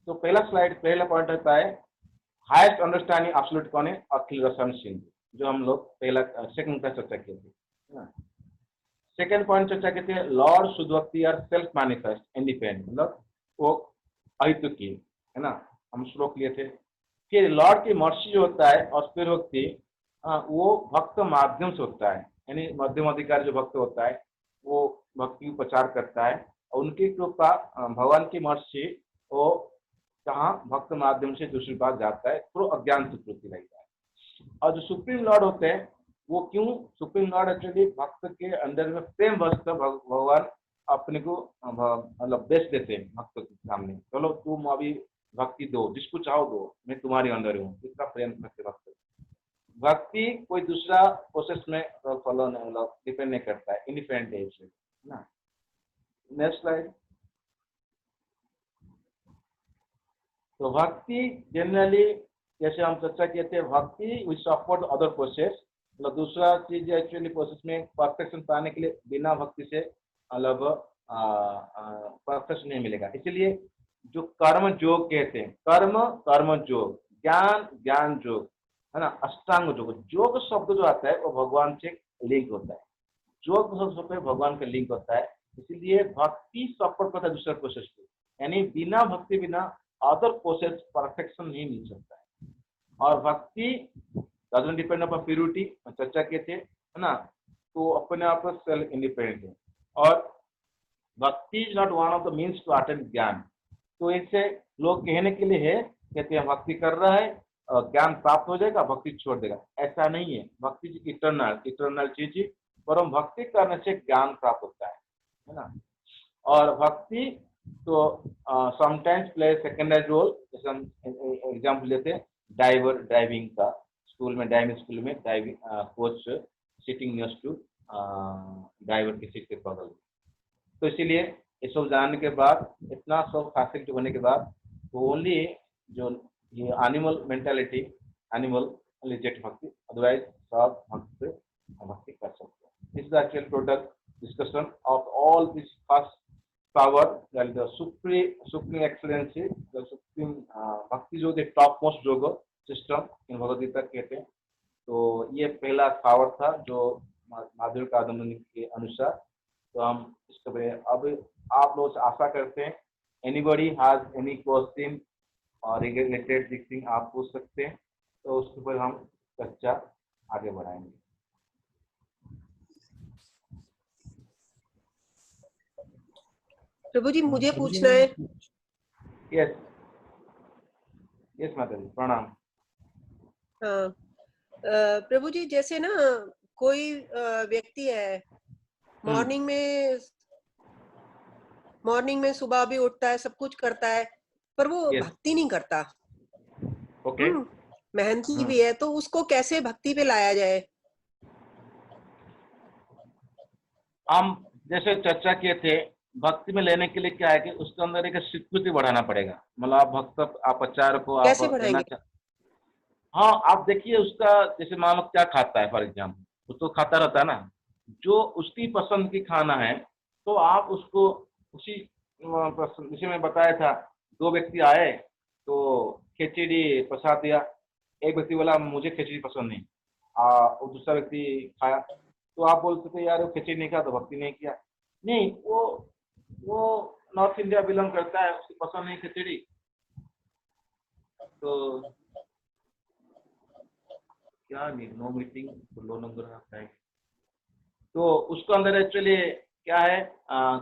तो पहला पॉइंट रहता है हाईएस्ट अंडरस्टैंडिंग एब्सोल्यूट कौन है? अखिल रसन सिंह, जो हम लोग पहला सेकंड का चर्चा किए थे। सेकंड पॉइंट चर्चा किए थे लॉर्ड शुद्ध भक्ति और सेल्फ मैनिफेस्ट इंडिपेंडेंट, मतलब वो अहितुकी है ना। हम श्लोक लिए थे फिर लॉर्ड की मर्सी जो होता है और फिर भक्ति वो भक्त माध्यम से होता है, यानी मध्यम अधिकारी जो भक्त होता है वो भक्ति प्रचार करता है और उनकी कृपा भगवान की मर्सी वो कहाँ भक्त माध्यम से दूसरी बात जाता है थ्रू अज्ञान से त्रुटि रहता है। और जो सुप्रीम लॉर्ड होते हैं वो क्यों सुप्रीम लॉर्ड एक्चुअली भक्त के अंदर में प्रेम वश भगवान अपने को मतलब बेच देते हैं भक्त के सामने, चलो तुम अभी भक्ति दो, जिसको चाहो दो, मैं तुम्हारे अंदर हूँ, इतना प्रेम करते भक्त। भक्ति कोई दूसरा प्रोसेस में फॉलो नहीं मतलब डिपेंड नहीं करता है, इंडिपेंडेंट है इससे ना। Next slide. तो भक्ति जनरली जैसे हम चर्चा किए थे, भक्ति विच सपोर्ट अदर प्रोसेस, मतलब दूसरा चीज एक्चुअली प्रोसेस में परफेक्शन पाने के लिए बिना भक्ति से मतलब परफेक्शन नहीं मिलेगा। इसलिए जो कर्म योग कहते हैं, कर्म योग, ज्ञान ज्ञान योग, है ना, अष्टांग योग, योग शब्द जो आता है वो भगवान से लिंक होता है, योग शब्द पे भगवान का लिंक होता है। इसीलिए भक्ति सपोर्ट करता है दूसरा प्रोसेस को, यानी बिना भक्ति बिना अदर प्रोसेस परफेक्शन नहीं मिल सकता है। और भक्ति डजंट डिपेंड अपॉन प्योरिटी, चर्चा किए थे, है ना, तो अपने आप सेल्फ इंडिपेंडेंट है। और bhakti is not one of the means to attain gyan. तो इससे लोग कहने के लिए है, कहते हैं भक्ति कर रहा है ज्ञान प्राप्त हो जाएगा, भक्ति छोड़ देगा, ऐसा नहीं है। भक्ति इटर्नल चीज, पर भक्ति करने से ज्ञान प्राप्त होता है ना। और भक्ति तो समटाइम्स प्ले सेकेंडरी रोल, जैसे हम एग्जाम्पल लेते हैं ड्राइविंग का, स्कूल में ड्राइविंग स्कूल में driving coach sitting nears to driver की सीट के बगल में। तो इसीलिए ये सब जानने के बाद, इतना सब फैसिलिटी होने के बाद, तो ओनली जो ये एनिमल मेंटालिटी, एनिमल रिजेक्ट भक्ति, अदरवाइज सब भक्ति कर सकते हैं। This is actual total discussion of all this first power, that is the supreme excellency, the supreme bhakti जो the top most yoga system in Bhagavad Gita कहते हैं। तो ये पहला पावर था जो माधुर्य कादम्बनी के अनुसार। तो हम इसके बारे अब आप लोग से आशा करते हैं anybody has any question और रिलेटेड दिस थिंग आप पूछ सकते हैं, तो उसके ऊपर हम चर्चा आगे बढ़ाएंगे। प्रभु जी मुझे पूछना है। यस यस माता जी, प्रणाम। हाँ प्रभु जी, जैसे ना कोई व्यक्ति है, मॉर्निंग में सुबह भी उठता है, सब कुछ करता है, पर वो भक्ति नहीं करता। ओके, मेहनती भी है, तो उसको कैसे भक्ति पे लाया जाए? हम जैसे चर्चा किए थे, भक्ति में लेने के लिए क्या है कि उसके अंदर एक स्वीकृति बढ़ाना पड़ेगा। मतलब आप भक्त आप आचार को आप कैसे बढ़ाएंगे? हाँ, आप देखिए उसका, जैसे मान लो क्या खाता है, फॉर एग्जाम्पल वो तो खाता रहता है ना, जो उसकी पसंद की खाना है, तो आप उसको उसी जैसे मैं बताया था, दो व्यक्ति आए तो खिचड़ी प्रसाद दिया, एक व्यक्ति बोला मुझे खिचड़ी पसंद नहीं, और दूसरा व्यक्ति खाया, तो आप बोलते थे यार वो खिचड़ी नहीं खाया तो भक्ति नहीं किया। नहीं, वो नॉर्थ इंडिया बिलोंग करता है, उसकी पसंद नहीं खिचड़ी, तो क्या नो मीटिंग लो नंबर है, तो उसको अंदर एक्चुअली क्या है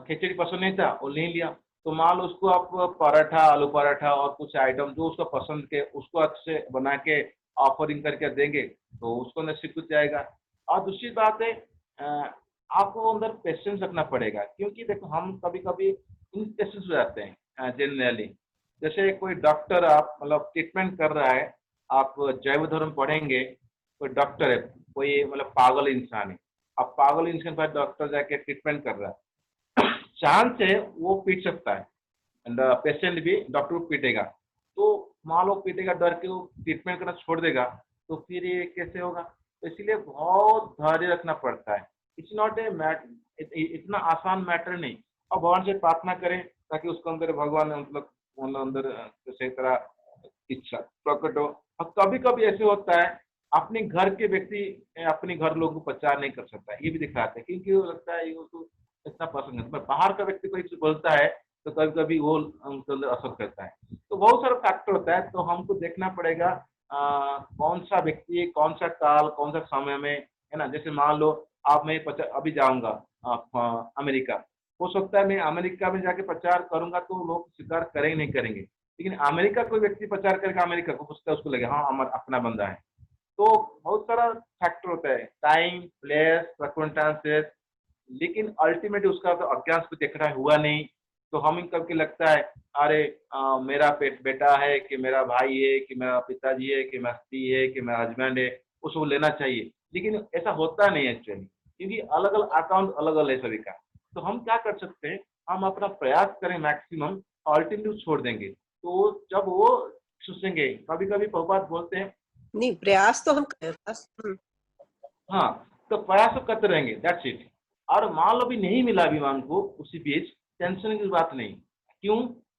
खिचड़ी पसंद नहीं था, वो नहीं लिया। तो मान लो उसको आप पराठा, आलू पराठा और कुछ आइटम जो उसका पसंद के उसको अच्छे बना के ऑफरिंग करके देंगे, तो उसको अंदर सीख जाएगा। और दूसरी बात है आपको अंदर पेशेंस रखना पड़ेगा, क्योंकि देखो हम कभी कभी इनपेशेंस हो जाते हैं जनरली। जैसे कोई डॉक्टर आप मतलब ट्रीटमेंट कर रहा है, आप जैव धर्म पढ़ेंगे, कोई डॉक्टर है, कोई मतलब पागल इंसान है, अब पागल इंसान पर डॉक्टर जाके ट्रीटमेंट कर रहा है, चांस है वो पीट सकता है, एंड पेशेंट भी डॉक्टर को पीटेगा। तो मान लो पीटेगा, डर के वो ट्रीटमेंट करना छोड़ देगा, तो फिर ये कैसे होगा? तो इसलिए बहुत धैर्य रखना पड़ता है। इट्स नॉट ए मैटर, इतना आसान मैटर नहीं। और भगवान से प्रार्थना करें ताकि उसके अंदर भगवान मतलब अंदर सही तरह इच्छा प्रकट हो। और कभी कभी ऐसे होता है अपने घर के व्यक्ति अपने घर लोगों को प्रचार नहीं कर सकता, ये भी दिखाते हैं, क्योंकि वो लगता है ये तो इतना पसंद है। पर बाहर का व्यक्ति कोई बोलता है तो कभी कभी वो उनके अंदर असर करता है। तो बहुत सारा फैक्टर होता है, तो हमको देखना पड़ेगा कौन सा व्यक्ति, कौन सा काल, कौन सा समय में, है ना। जैसे मान लो आप, मैं अभी जाऊंगा अमेरिका, हो सकता है मैं अमेरिका में जाके प्रचार करूंगा तो लोग स्वीकार करेंगे नहीं करेंगे, लेकिन अमेरिका कोई व्यक्ति प्रचार करेगा अमेरिका को, उसको लगे हाँ हमारा अपना बंदा है। तो बहुत सारा फैक्टर होता है, टाइम, प्लेस, सर्कमस्टांसेस, लेकिन अल्टीमेटली उसका तो अज्ञान को देखना हुआ नहीं। तो हम करके लगता है अरे मेरा बेटा है कि मेरा भाई है कि मेरा पिताजी है कि मेरा स्त्री है कि मेरा हस्बैंड है, उसको लेना चाहिए, लेकिन ऐसा होता नहीं एक्चुअली, क्योंकि अलग अलग अकाउंट अलग अलग है सभी का। तो हम क्या कर सकते हैं, हम अपना प्रयास करें मैक्सिमम, अल्टीमेटली छोड़ देंगे तो जब वो सोचेंगे। कभी कभी प्रभुपाद बोलते हैं नहीं, प्रयास तो हम करें बस। हाँ, तो प्रयास तो करते रहेंगे, दैट्स इट। और मान लो भी नहीं मिला विमान को उसी बीच, टेंशन की बात नहीं। क्यों?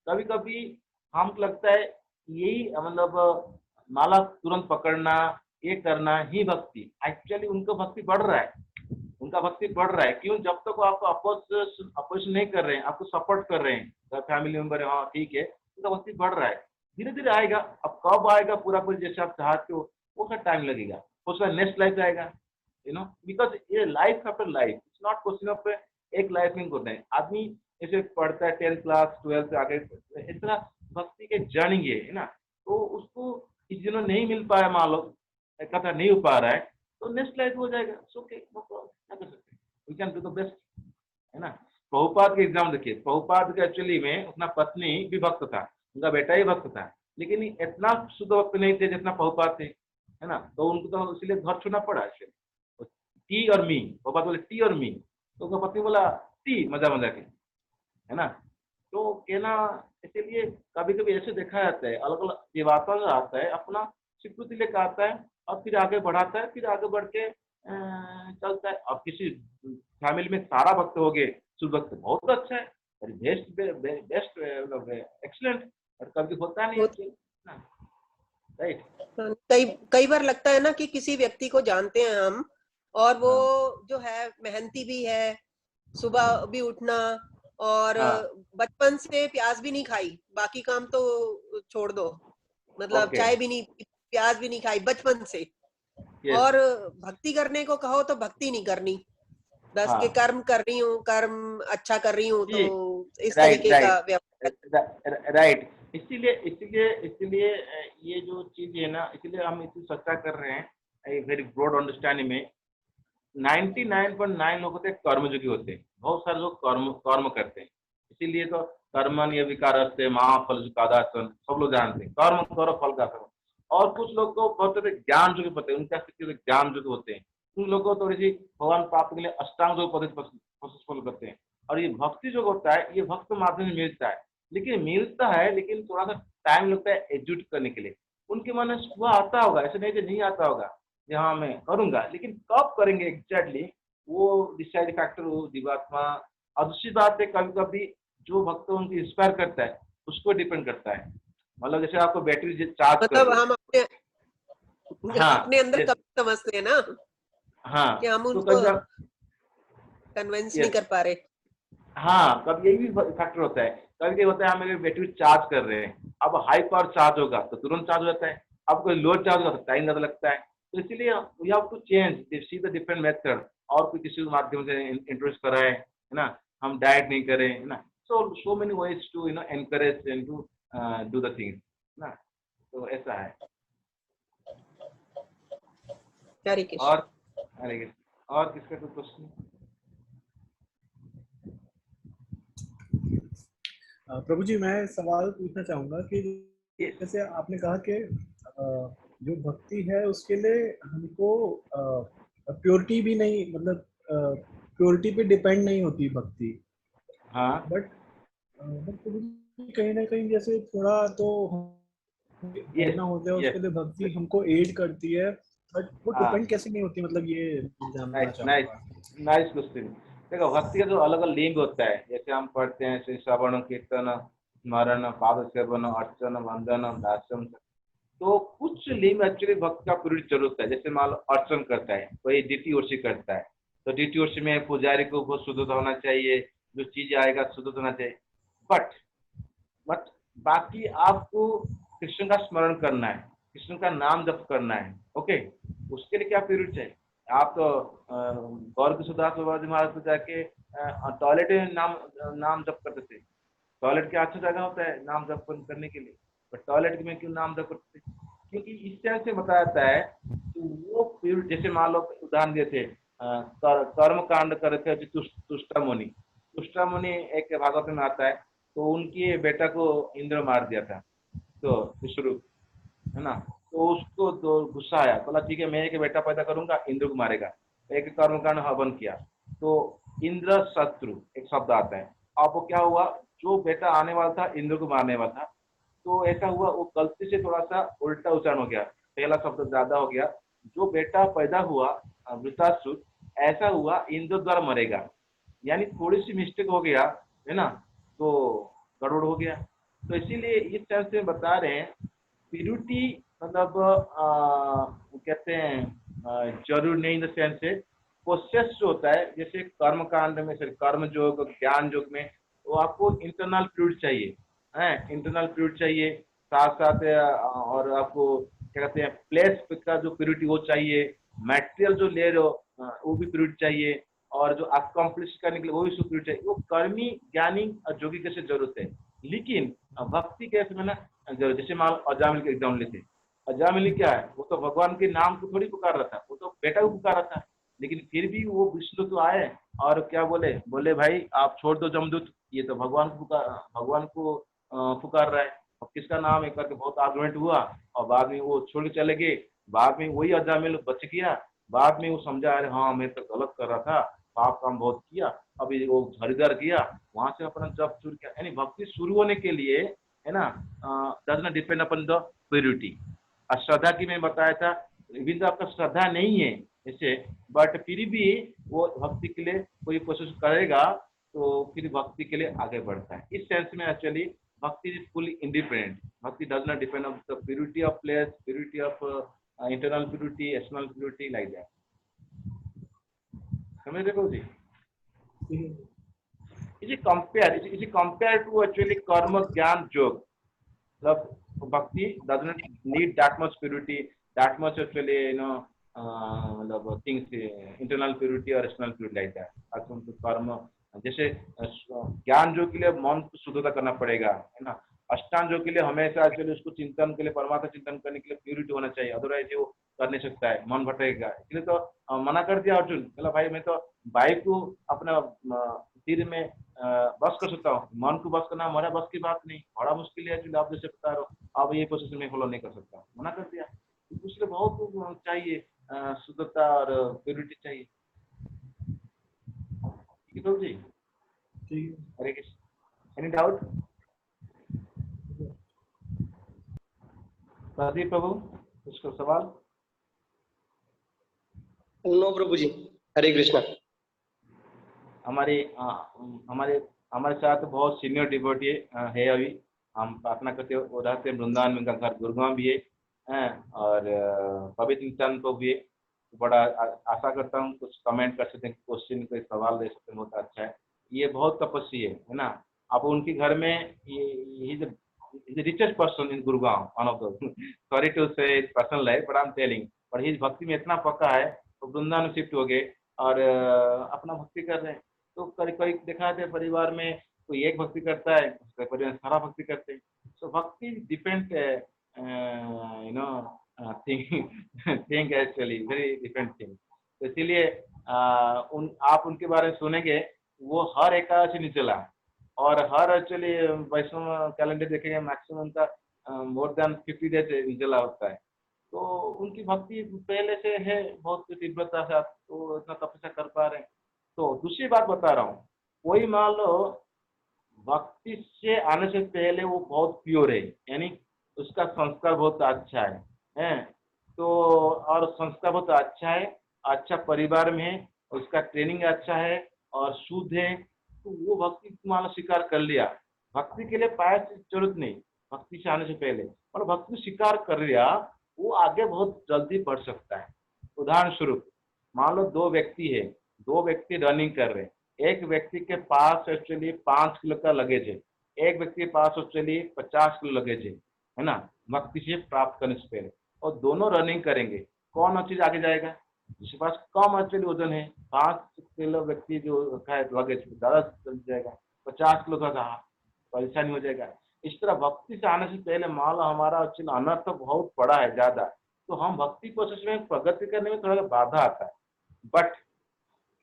कभी कभी हमको लगता है यही मतलब माला तुरंत पकड़ना, ये करना ही भक्ति, एक्चुअली उनका भक्ति बढ़ रहा है, उनका भक्ति बढ़ रहा है। क्यों? जब तक वो आपको अपोजिशन नहीं कर रहे हैं, आपको सपोर्ट कर रहे हैं, फैमिली मेंबर है, हाँ ठीक है, उनका भक्ति बढ़ रहा है। धीरे धीरे आएगा। अब कब आएगा पूरा पूरी जैसे आप चाहते हो, वो का टाइम लगेगा, उसका नेक्स्ट लाइफ आएगा, बिकॉज ये life after life, it's not question of एक लाइफ में होता है। आदमी ऐसे पढ़ता है 10th क्लास 12th से आगे, इतना भक्ति के जर्नी है ना, तो उसको इस दिनों नहीं मिल पाया, मान लो कथा नहीं हो पा रहा है, तो नेक्स्ट लाइफ हो जाएगा, ओके, नो प्रॉब्लम, क्या कर सकते हैं, we can do the best, है ना। प्रभुपाद के एग्जाम देखिए, प्रभुपाद के एक्चुअली में अपना पत्नी भी भक्त था, उनका बेटा ही भक्त था, लेकिन इतना शुद्ध भक्त नहीं थे जितना प्रभुपाद थे, है ना। तो उनको तो इसलिए घर छोड़ना पड़ा। टी और मी, पापा बोले टी और मी, तो उसका पत्नी बोला टी, मजा मजा के, है ना। तो कहना, इसीलिए कभी कभी ऐसे देखा जाता है, अलग अलग जीवात्मा जो आता है अपना स्वीकृति लेकर आता है और फिर आगे बढ़ाता है, फिर आगे बढ़ के चलता है। अब किसी फैमिली में सारा भक्त हो गए, शुभ भक्त, बहुत अच्छा है, बेस्ट बेस्ट एक्सीलेंट, और कभी होता नहीं है, राइट। कई कई बार लगता है ना कि किसी व्यक्ति को जानते हैं हम, और वो जो है मेहनती भी है, सुबह भी उठना, और बचपन से प्याज भी नहीं खाई, बाकी काम तो छोड़ दो, मतलब चाय भी नहीं, प्याज भी नहीं खाई बचपन से। और भक्ति करने को कहो तो भक्ति नहीं करनी, बस के कर्म कर रही हूँ, कर्म अच्छा कर रही हूँ, तो इस तरीके का व्यवहार, राइट। इसीलिए इसीलिए इसीलिए ये जो चीज है ना, इसीलिए हम इसी चर्चा कर रहे हैं, एक वेरी ब्रॉड अंडरस्टैंडिंग में 99.9 लोग होते हैं कर्मयोगी होते हैं, बहुत सारे लोग कर्म करते हैं। इसीलिए तो कर्मन ये विकारस्ते महाफल सुखादासन, सब लोग जानते हैं, कर्म करो फल का करो। और कुछ लोग को बहुत ज्ञान जो पते हैं, उनका ज्ञान जो होते हैं, उन लोगों को थोड़ी सी भगवान प्राप्त के लिए अष्टांग जो प्रोसेस फॉलो करते हैं। और ये भक्ति जो होता है, ये भक्त माध्यम से मिलता है, लेकिन लेकिन थोड़ा सा टाइम लगता है एग्जीक्यूट करने के लिए। उनके मन में सुबह आता होगा, ऐसे नहीं कि नहीं आता होगा, हाँ मैं करूंगा, लेकिन कब करेंगे एग्जैक्टली, वो डिसाइड फैक्टर वो जीवात्मा। और दूसरी बात है, कभी कभी जो भक्त उनको इंस्पायर करता है उसको डिपेंड करता है। मतलब जैसे आपको बैटरी चार्ज मतलब हम अपने अंदर yes, कब समझते हैं ना, हाँ, कि हम तो उनको कन्विंस नहीं कर पा रहे। हाँ, कभी यही भी फैक्टर होता है। कभी क्या होता है, हम अगर बैटरी चार्ज कर रहे हैं, अब हाई पावर चार्ज होगा तो तुरंत चार्ज हो जाता है, अब कोई लो चार्ज होगा तो टाइम ज्यादा लगता है। तो इसीलिए we have to change see the different method, और कोई किसी माध्यम से इंट्रोड्यूस कराए, है ना, हम डाइट नहीं करें, है ना। So many ways to encourage and to do the things ना। तो ऐसा है। और और किसका कोई क्वेश्चन? प्रभु जी, मैं सवाल पूछना चाहूंगा कि जैसे आपने कहा कि जो भक्ति है उसके लिए हमको प्योरिटी भी नहीं, मतलब प्योरिटी पे डिपेंड नहीं होती भक्ति। हाँ, बट कहीं ना कहीं जैसे थोड़ा तो ना होता है, उसके लिए भक्ति हमको एड करती है, बट वो डिपेंड कैसे नहीं होती, मतलब ये जानना चाहूंगा। Nice question. देखो, भक्ति का जो अलग अलग लिंग होता है, जैसे हम पढ़ते हैं श्री श्रवण कीर्तन स्मरण पाद सेवन अर्चन वंदन दास्यम, तो कुछ लिंग एक्चुअली भक्त का पूरी जरूरत है। जैसे मान लो अर्चन करता है, कोई ड्यूटी ओर्सी करता है, तो ड्यूटी ओर्सी में पुजारी को बहुत शुद्ध होना चाहिए, जो चीज आएगा शुद्ध होना चाहिए। बट बट बाकी आपको कृष्ण का स्मरण करना है, कृष्ण का नाम जप करना है। ओके, उसके लिए क्या प्योरिटी चाहिए? आप तो गौर किशोरदास बाबा जी महाराज तो जाके टॉयलेट में नाम जप करते थे। टॉयलेट क्या अच्छा जगह होता है नाम जप करने के लिए, बट टॉयलेट में क्यों नाम जप करते थे? क्योंकि इस तरह से बताया जाता है कि वो प्योरिटी, जैसे मान लो उदाहरण दिए थे कर्म कांड करे थे तुष्टा मुनि। तुष्टा मुनि एक भागवत में आता है, तो उनकी बेटा को इंद्र मार दिया था, तो विश्वरूप, है ना। तो उसको तो गुस्सा आया, बोला ठीक है मैं एक बेटा पैदा करूंगा, इंद्र को मारेगा। एक कर्मकांड हवन किया, तो इंद्र शत्रु एक शब्द आता है। अब वो क्या हुआ, जो बेटा आने वाला था इंद्र को मारने वाला था, तो ऐसा हुआ वो गलती से थोड़ा सा उल्टा उच्चारण हो गया, पहला शब्द ज्यादा हो गया। जो बेटा पैदा हुआ वृतासुर, ऐसा हुआ इंद्र द्वारा मरेगा, यानी थोड़ी सी मिस्टेक हो गया, है ना, तो गड़बड़ हो गया। तो इसीलिए इस तरह से बता रहे हैं प्यूरिटी मतलब कहते हैं जरूर नहीं, इन द सेंस से प्रोसेस जो होता है, जैसे कर्म कांड में, कर्म योग ज्ञान योग में, तो आपको इंटरनल प्यूरिटी चाहिए, है इंटरनल प्यूरिटी चाहिए। साथ साथ और आपको क्या कहते हैं प्लेस का जो प्यूरिटी वो चाहिए, मटेरियल जो ले रहे हो वो भी प्यूरिटी चाहिए, और जो अकम्प्लिश करने के लिए वो भी प्यूरिटी चाहिए। वो कर्मी ज्ञानी और योगी कैसे जरूरत है, लेकिन भक्ति कैसे में ना, जैसे मान अजामिल के एग्जाम लेते, अजामिल क्या है, वो तो भगवान के नाम को थोड़ी पुकार रहा था, वो तो बेटा को पुकार रहा था, लेकिन फिर भी वो विष्णु तो आए और क्या बोले, बोले भाई आप छोड़ दो जमदूत, ये तो भगवान को पुकार रहा है, अब किसका नाम है करके बहुत आर्गुमेंट हुआ, और बाद में वो छोड़ के चले गए। बाद में वही अजामिल बच गया, बाद में वो समझा अरे हाँ मैं तो गलत कर रहा था, पाप काम बहुत किया, अभी वो हरिद्वार गया, वहां से अपना जब शुरू किया। यानी भक्ति शुरू होने के लिए, है ना, does not depend upon the purity. और श्रद्धा की मैं बताया था, इवन तो आपका श्रद्धा नहीं है ऐसे, बट फिर भी वो भक्ति के लिए कोई कोशिश करेगा, तो फिर भक्ति के लिए आगे बढ़ता है। इस सेंस में एक्चुअली भक्ति इज फुली इंडिपेंडेंट। भक्ति does not depend on the purity of place, purity of internal purity, external purity, like that. समझ रहे हो जी? Is it compared to actually karma jnana jog? मतलब भक्ति does not need that much purity, that much actually मतलब things internal purity or external purity like that. अर्थात तो कर्म जैसे ज्ञान जो के लिए मन को शुद्धता करना पड़ेगा, है ना। अष्टांग जो के लिए हमेशा एक्चुअली उसको चिंतन के लिए, परमात्मा चिंतन करने के लिए प्यूरिटी होना चाहिए, अदरवाइज वो कर नहीं सकता है, मन भटकेगा। इसलिए तो मना कर दिया अर्जुन, बोला भाई मैं तो बाइक को अपना तीर में बस कर सकता हूँ, मन को बस करना हमारा बस की बात नहीं, बड़ा मुश्किल है एक्चुअली, आप जैसे बता रहे हो, आप ये पोजिशन में फॉलो नहीं कर सकता, मना कर दिया। इसलिए बहुत चाहिए शुद्धता और प्योरिटी चाहिए। ठीक है जी, हरे कृष्ण। Any doubt? प्रदीप प्रभु उसका सवाल? नो प्रभु जी, हरे कृष्णा। हमारे साथ बहुत सीनियर डिवोटी है अभी, हम प्रार्थना करते हो, वो रहते हैं वृंदावन में, उनका घर गुरुग्राम भी है, और पवित्र चंद को भी बड़ा आशा करता हूँ कुछ कमेंट कर सकते हैं, क्वेश्चन कोई सवाल दे सकते हैं, बहुत अच्छा है। ये बहुत तपस्वी है ना। अब उनके घर में ये richest person in Gurgaon, one of those. Sorry to say his personal life, but I'm telling. पर his भक्ति में इतना पक्का है, तो वृंदावन शिफ्ट हो गए और अपना भक्ति कर रहे हैं। तो कई देखा है परिवार में कोई एक भक्ति करता है, उसके परिवार में सारा भक्ति करते हैं। तो भक्ति different thing actually, very different thing. तो इसीलिए आप उनके बारे में सुनेंगे, वो हर एकादशी नहीं चला, और हर एक्चुअली वैष्णव कैलेंडर देखेंगे मैक्सिमम उनका मोर देन 50 डेज निर्जला होता है। तो उनकी भक्ति पहले से है बहुत तीव्रता से, तो इतना तपस्या कर पा रहे हैं। तो दूसरी बात बता रहा हूँ, कोई मान लो भक्ति से आने से पहले वो बहुत प्योर है, यानी उसका संस्कार बहुत अच्छा है, तो और संस्कार बहुत अच्छा है, अच्छा परिवार में है, उसका ट्रेनिंग अच्छा है और शुद्ध है, तो वो भक्ति मान लो स्वीकार कर लिया। भक्ति के लिए पाया जरूरत नहीं, भक्ति से आने से पहले, और भक्ति स्वीकार कर लिया, वो आगे बहुत जल्दी बढ़ सकता है। उदाहरण स्वरूप मान लो दो व्यक्ति रनिंग कर रहे हैं, एक व्यक्ति के पास एक्चुअली 5 किलो का लगेज है, एक व्यक्ति के पास तो चलिए 50 किलो लगेज है ना, भक्ति से प्राप्त करने से पहले, और दोनों रनिंग करेंगे, कौन चीज आगे जाएगा? जिसके पास कम एक्चुअली वजन है, 5 किलो व्यक्ति जो है लगेज ज्यादा चल जाएगा, 50 किलो का कहा परेशानी हो जाएगा। इस तरह भक्ति से आने से पहले मान लो हमारा एक्चुअली अनर्थ तो बहुत बड़ा है ज्यादा, तो हम भक्ति प्रोसेस में प्रगति करने में थोड़ा बाधा आता है। बट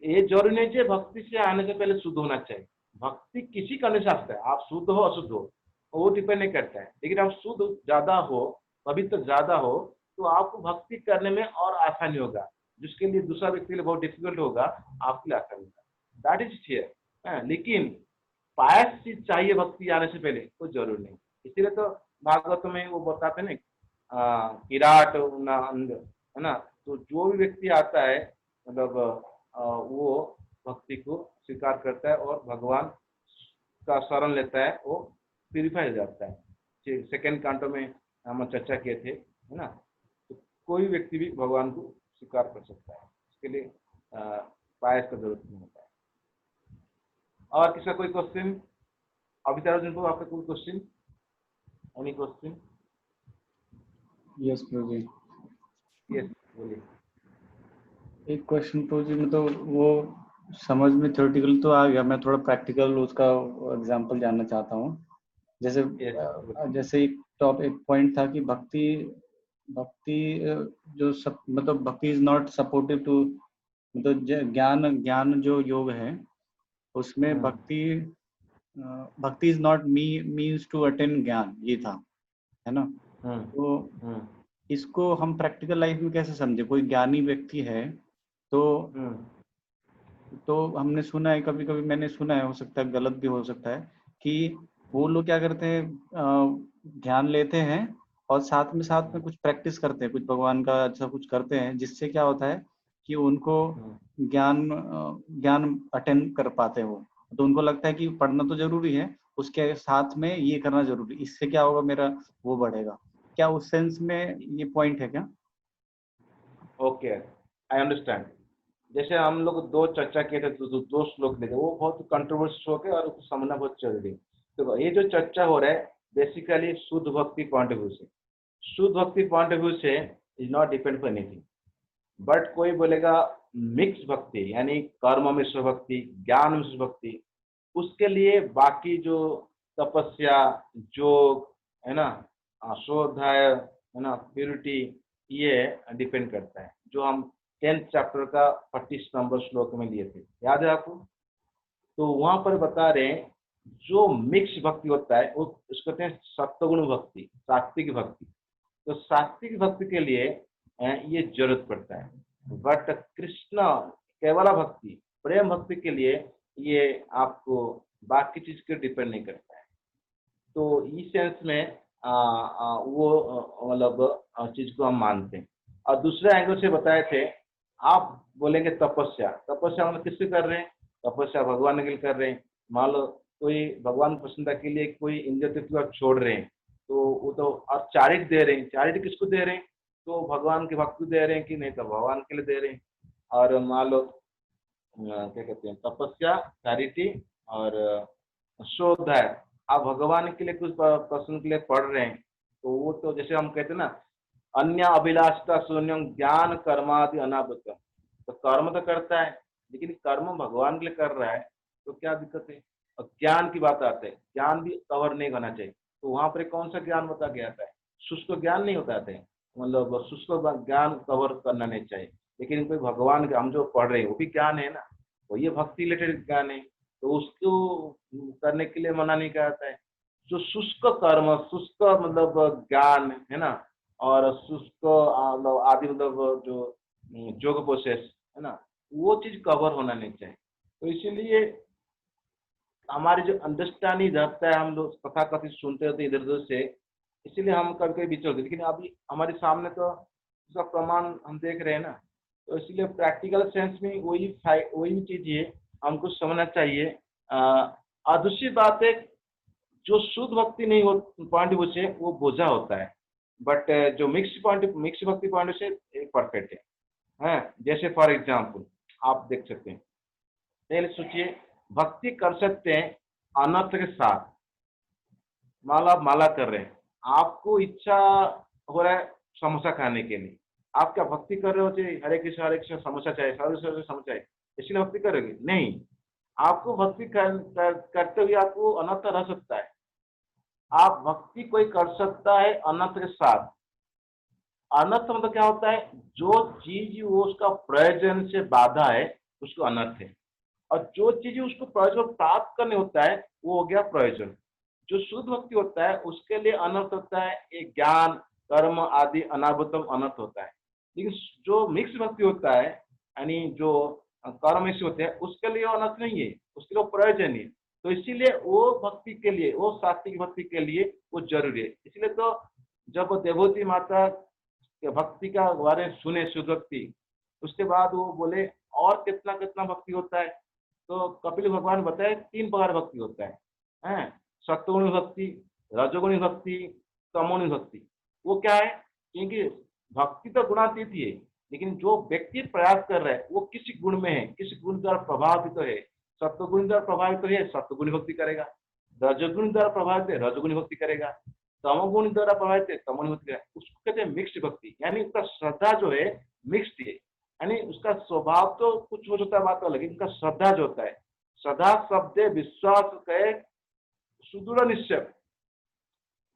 ये जरूरी नहीं है भक्ति से आने से पहले शुद्ध होना चाहिए। भक्ति किसी का नहीं सकता है, आप शुद्ध हो अशुद्ध हो वो डिपेंड नहीं करता है, लेकिन आप शुद्ध ज्यादा हो, पवित्र ज्यादा हो, तो आपको भक्ति करने में और आसानी होगा, जिसके लिए दूसरा व्यक्ति के लिए बहुत डिफिकल्ट होगा, आपके लिए आसानी होगा। That is here. लेकिन पायस चीज चाहिए भक्ति आने से पहले, कोई जरूर नहीं। इसीलिए तो भागवत में वो बताते हैं ना, किराट है ना, तो जो भी व्यक्ति आता है मतलब वो भक्ति को स्वीकार करता है और भगवान का शरण लेता है, वो प्यूरिफाई हो जाता है। सेकेंड कांटो में हम चर्चा किए थे, है ना, तो कोई व्यक्ति भी भगवान को स्वीकार कर सकता है, इसके लिए पायस का जरूरत नहीं होता है। और किसका कोई क्वेश्चन? अभिताभ जी को आपका कोई question? Any question? Yes Prabhu जी। यस बोलिए। एक क्वेश्चन प्रभु जी, मतलब वो समझ में थ्योरेटिकल तो आ गया, मैं थोड़ा प्रैक्टिकल उसका एग्जांपल जानना चाहता हूँ। जैसे जैसे एक पॉइंट था कि भक्ति जो सब मतलब भक्ति इज नॉट सपोर्टिव टू, मतलब ज्ञान जो योग है उसमें bhakti is not means to attain gyan, ये था, है ना। तो इसको हम प्रैक्टिकल लाइफ में कैसे समझे? कोई ज्ञानी व्यक्ति है तो हमने सुना है, कभी कभी मैंने सुना है, हो सकता है गलत भी हो सकता है, कि वो लोग क्या करते हैं, ध्यान लेते हैं और साथ में कुछ प्रैक्टिस करते हैं, कुछ भगवान का अच्छा कुछ करते हैं, जिससे क्या होता है कि उनको ज्ञान अटेंड कर पाते हो। तो उनको लगता है कि पढ़ना तो जरूरी है, उसके साथ में ये करना जरूरी, इससे क्या होगा, मेरा वो बढ़ेगा। क्या उस सेंस में ये पॉइंट है क्या? Okay, I understand. जैसे हम लोग दो चर्चा किए थे, दो श्लोक देखे, वो बहुत कंट्रोवर्सी श्लोक है और उसको समझना बहुत जरूरी है। तो ये जो चर्चा हो रहा है बेसिकली शुद्ध भक्ति पॉइंट ऑफ व्यू से, शुद्ध भक्ति पॉइंट ऑफ व्यू से is not depend for anything. But कोई बोलेगा मिक्स भक्ति, यानी कर्म मिश्र भक्ति, ज्ञान मिश्र भक्ति, उसके लिए बाकी जो तपस्या, योग है ना, स्वाध्याय है ना, प्यूरिटी, ये डिपेंड करता है, जो हम 10th चैप्टर का 25 नंबर श्लोक में लिए थे, याद है आपको? तो वहां पर बता रहे हैं जो मिक्स भक्ति होता है वो उसको कहते हैं सत्वगुण भक्ति, सात्विक भक्ति। तो सात्विक भक्ति के लिए ये जरूरत पड़ता है। बट कृष्ण केवला भक्ति, प्रेम भक्ति के लिए ये आपको बाकी चीज के डिपेंड नहीं करता है। तो इस सेंस में वो मतलब चीज को हम मानते हैं। और दूसरे एंगल से बताए थे, आप बोलेंगे तपस्या, तपस्या मतलब किससे कर रहे हैं? तपस्या भगवान के लिए कर रहे हैं। मान लो कोई भगवान प्रसन्नता के लिए कोई इंद्रिय तृप्ति आप छोड़ रहे हैं, तो वो तो आप चैरिटी दे रहे हैं। चैरिटी किसको दे रहे हैं? तो भगवान की भक्ति दे रहे हैं कि नहीं, तो भगवान के लिए दे रहे हैं। और मान लो क्या कहते हैं, तपस्या, चैरिटी और स्वाध्याय, आप भगवान के लिए कुछ प्रसन्न के लिए पढ़ रहे हैं, तो वो तो जैसे हम कहते हैं ना, अन्य अभिलाषता शून्यम ज्ञान कर्मादि अनावृतम। तो कर्म तो करता है, लेकिन कर्म भगवान के लिए कर रहा है, तो क्या दिक्कत है? और ज्ञान की बात आते हैं, ज्ञान भी कवर नहीं होना चाहिए। तो वहां पर कौन सा ज्ञान बता गया था? शुष्क ज्ञान नहीं बताते हैं, मतलब शुष्क ज्ञान कवर करना नहीं चाहिए। लेकिन कोई भगवान का हम जो पढ़ रहे हैं वो भी ज्ञान है ना, वो ये भक्ति रिलेटेड ज्ञान है, तो उसको करने के लिए मना नहीं करता है। जो शुष्क कर्म, शुष्क मतलब ज्ञान है ना, और शुष्क आदि मतलब जो योग प्रोसेस है ना, वो चीज कवर होना नहीं चाहिए। तो इसीलिए हमारी जो अंडरस्टैंडिंग रहता है, हम लोग कथा कथित सुनते होते इधर उधर से, इसीलिए हम कभी कभी विचलते, लेकिन अभी हमारे सामने तो उसका प्रमाण हम देख रहे हैं ना। तो इसलिए प्रैक्टिकल सेंस में वही चीज है हमको समझना चाहिए। और दूसरी बात है, जो शुद्ध भक्ति नहीं हो पॉइंट ऑफ व्यू से वो बोझा होता है, बट जो मिक्स भक्ति पॉइंट से एक परफेक्ट है। जैसे फॉर एग्जांपल आप देख सकते हैं, पहले सोचिए, भक्ति कर सकते हैं अनर्थ के साथ, माला माला कर रहे हैं, आपको इच्छा हो रहा है समोसा खाने के लिए, आप क्या भक्ति कर रहे हो जी हरे कृष्ण समोसा चाहिए, समोसा चाहिए, इसलिए भक्ति करोगे? नहीं, आपको भक्ति करते हुए आपको अनर्थ रह सकता है। आप भक्ति कोई कर सकता है अनर्थ के साथ। अनर्थ मतलब क्या होता है, जो चीज वो उसका प्रयोजन से बाधा है उसको अनर्थ है, और जो चीज उसको प्रयोजन प्राप्त करने होता है वो हो गया प्रयोजन। जो शुद्ध भक्ति होता है उसके लिए अनर्थ होता है एक ज्ञान कर्म आदि अनागतम अनर्थ होता है। लेकिन जो मिक्स भक्ति होता है यानी जो कर्म मिक्स होते हैं उसके लिए अनर्थ नहीं है, उसके लिए प्रयोजन है। तो इसीलिए वो भक्ति के लिए, वो सात्विक भक्ति के लिए वो जरूरी है। इसलिए तो जब देवहूति माता के भक्ति का बारे में सुने शुद्ध भक्ति, उसके बाद वो बोले और कितना कितना भक्ति होता है। तो कपिल भगवान बताए 3 प्रकार भक्ति होता है, सत्वगुणी भक्ति, रजोगुणी भक्ति, तमोगुणी भक्ति। वो क्या है, क्योंकि भक्ति तो गुणातीत ही है, लेकिन जो व्यक्ति प्रयास कर रहा है वो किसी गुण में है, किसी गुण द्वारा प्रभावित तो है, सत्वगुण द्वारा प्रभावित तो है सत्वगुणी भक्ति करेगा, रजोगुण द्वारा प्रभावित है रजोगुणी भक्ति करेगा, तमोगुण द्वारा प्रभावित है तमोगुणी भक्ति करेगा। उसको कहते हैं मिक्स्ड भक्ति, यानी उसका श्रद्धा जो है मिक्स्ड है, यानी उसका स्वभाव तो कुछ हो सकता है बात अलग, लेकिन उसका श्रद्धा जो होता है, श्रद्धा शब्द विश्वास कहे सुदृढ़ निश्चय,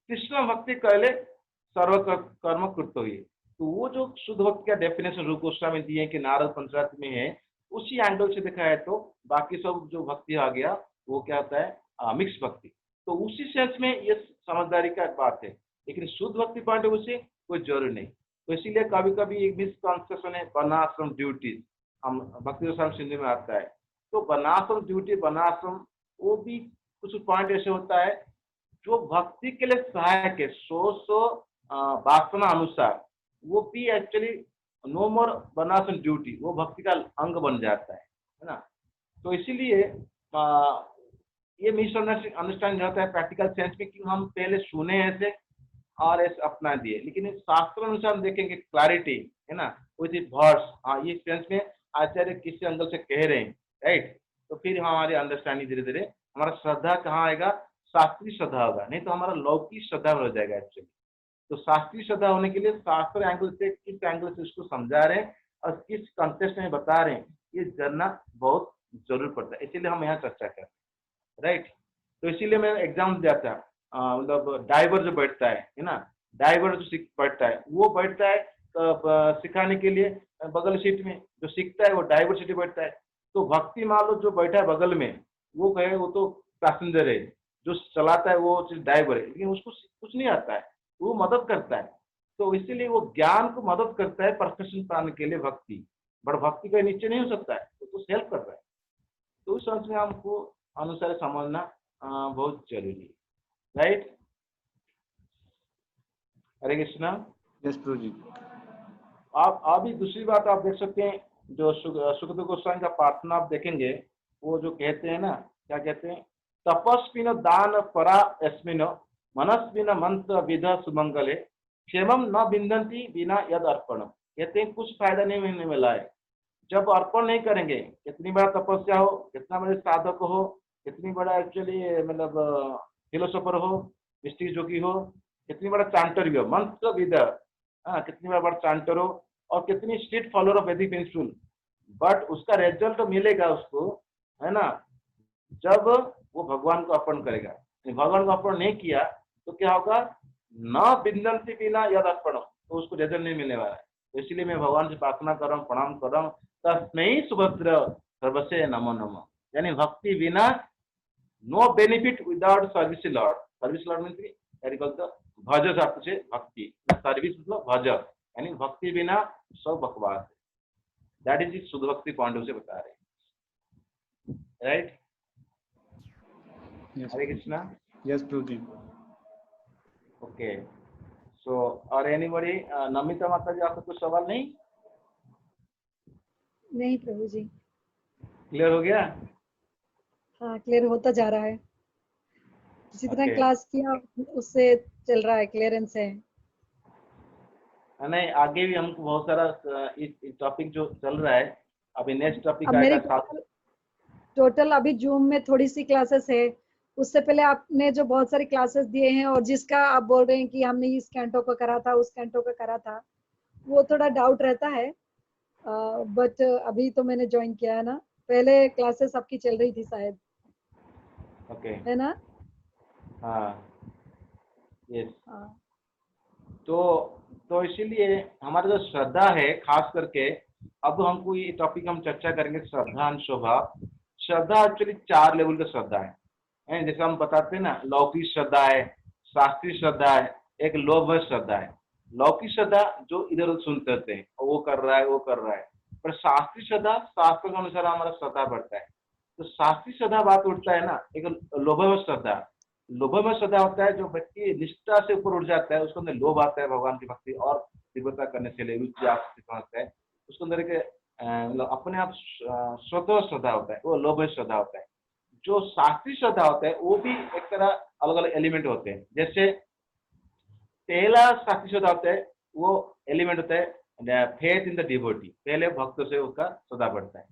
कृष्ण भक्ति कहले सर्व कर्म कृतो ही। तो वो जो शुद्ध भक्ति का डेफिनेशन रूप गोस्वामी दिए कि नारद पंचायत में है, उसी एंगल से देखा है तो बाकी सब जो भक्ति आ गया वो क्या होता है मिक्स भक्ति। तो उसी सेंस में ये समझदारी का बात है, लेकिन शुद्ध भक्ति पॉइंट ऑफ व्यू से कोई जरूरी नहीं। तो इसीलिए कभी कभी एक मिसकंसेप्शन है वर्णाश्रम ड्यूटीज, हम भक्ति गोस्वामी सिंधु में आता है। तो वर्णाश्रम ड्यूटी वर्णाश्रम वो भी कुछ पॉइंट ऐसे होता है जो भक्ति के लिए सहायक है, सो वासना अनुसार वो भी एक्चुअली नो मोर वर्णाश्रम ड्यूटी, वो भक्ति का अंग बन जाता है ना। तो इसीलिए ये मिसअंडरस्टैंडिंग रहता है प्रैक्टिकल सेंस में कि हम पहले सुने ऐसे और ऐसे अपना दिए, लेकिन शास्त्र अनुसार हम देखेंगे क्लैरिटी है ना विद वर्ड्स, हाँ ये सेंस में आचार्य किसी एंगल से कह रहे हैं, राइट। तो फिर हमारी अंडरस्टैंडिंग धीरे धीरे हमारा श्रद्धा कहाँ आएगा, शास्त्रीय श्रद्धा होगा, नहीं तो हमारा लौकिक श्रद्धा हो जाएगा एक्चुअली। तो शास्त्रीय श्रद्धा होने के लिए शास्त्र एंगल से किस एंगल से उसको समझा रहे हैं और किस कंटेक्स्ट में बता रहे हैं ये जानना बहुत जरूर पड़ता है, इसीलिए हम यहाँ चर्चा कर रहे हैं, राइट। तो इसीलिए मैं एग्जाम्पल दिया था, मतलब डाइवर जो बैठता है ना, डाइवर जो बैठता है वो बैठता है सिखाने के लिए बगल सीट में, जो सीखता है वो डाइवर सीट बैठता है। तो भक्ति मान लो जो बैठा है बगल में वो कहे वो तो पैसेंजर है, जो चलाता है वो ड्राइवर है, लेकिन उसको कुछ नहीं आता है, वो मदद करता है। तो इसीलिए वो ज्ञान को मदद करता है परफेक्शन पाने के लिए भक्ति, बट भक्ति का नीचे नहीं हो सकता है, तो हेल्प कर रहा है। तो उस समझ में हमको अनुसार समझना बहुत जरूरी है, राइट। हरे कृष्णा। यस प्रभु जी। आप अभी दूसरी बात आप देख सकते हैं, जो सुखदेव गोस्वामी का प्रार्थना आप देखेंगे, वो जो कहते हैं ना, क्या कहते हैं, तपस्विन दान परा अस्मिन मनस्विन मंत्र विध सुमंगले क्षेमम न बिंदंती बिना यद अर्पण। कहते हैं कुछ फायदा नहीं मिलने वाला है जब अर्पण नहीं करेंगे, कितनी बड़ा तपस्या हो, कितना बड़े साधक हो, कितनी बड़ा एक्चुअली मतलब फिलोसोफर हो, मिस्टिक जोगी हो, कितनी बड़ा चांटर भी हो, मंत्र विद कितनी बड़ा चांटर हो और कितनी स्ट्रिक्ट फॉलोअर ऑफ वैदिक प्रिंसिपल, बट उसका रिजल्ट तो मिलेगा उसको, है ना, जब वो भगवान को अर्पण करेगा। भगवान को अर्पण नहीं किया तो क्या होगा, न बिंदंती बिना यद अर्पण, तो उसको रिजल्ट नहीं मिलने वाला है। तो इसलिए मैं भगवान से प्रार्थना कर रहा हूँ, प्रणाम कर रहा हूँ, तस्मै सुभद्र सर्वसे नमो नमः। यानी भक्ति बिना no benefit without service lord. Service lord means भज शब्द से भक्ति, सर्विस मतलब भज, यानी भक्ति बिना सब बकवास है। दैट इज शुद्ध भक्ति पॉइंट से बता रहे हैं, राइट। हरे कृष्णा। यस प्रभु जी। ओके, सो और एनीबॉडी, नमिता माता जी आपका कुछ सवाल नहीं? नहीं प्रभु जी। क्लियर हो गया? हाँ क्लियर होता जा रहा है, जितना Okay. क्लास किया उससे चल रहा है, क्लियरेंस है। नहीं, आगे भी हमको बहुत सारा इस टॉपिक जो चल रहा है, अभी नेक्स्ट टॉपिक अब मेरी आएगा। टोटल अभी जूम में थोड़ी सी क्लासेस है, उससे पहले आपने जो बहुत सारी क्लासेस दिए हैं और जिसका आप बोल रहे हैं कि हमने इस कैंटो का करा था, उस कैंटो का करा था, वो थोड़ा डाउट रहता है। बट अभी तो मैंने ज्वाइन किया है ना, पहले क्लासेस आपकी चल रही थी शायद, ओके। है ना? हाँ, यस। हाँ, तो इसीलिए हमारा जो श्रद्धा है, खास करके अब हमको ये टॉपिक हम चर्चा करेंगे, श्रद्धा और स्वभाव। श्रद्धा एक्चुअली 4 लेवल का श्रद्धा है। जैसे हम बताते हैं ना, लौकिक श्रद्धा है, शास्त्रीय श्रद्धा है, एक लोभ श्रद्धा है। लौकिक श्रद्धा जो इधर उधर सुनते रहते हैं, वो कर रहा है, वो कर रहा है। पर शास्त्रीय श्रद्धा, शास्त्र के अनुसार हमारा श्रद्धा बढ़ता है। तो शास्त्रीय श्रद्धा बात उठता है ना, एक लोभ श्रद्धा। लोभ में श्रद्धा होता है जो व्यक्ति निष्ठा से ऊपर उठ जाता है, उसके अंदर लोभ आता है भगवान की भक्ति और तीव्रता करने के लिए, रुचि आपसे समझता है। उसके अंदर एक मतलब अपने आप स्वतः श्रद्धा होता है, वो लोभ श्रद्धा होता है। जो शास्त्रीय श्रद्धा होता है वो भी एक तरह अलग अलग एलिमेंट होते हैं। जैसे पहला शास्त्रीय श्रद्धा होता है, वो एलिमेंट होता है फेथ इन द डिवोटी। पहले भक्त से उसका श्रद्धा बढ़ता है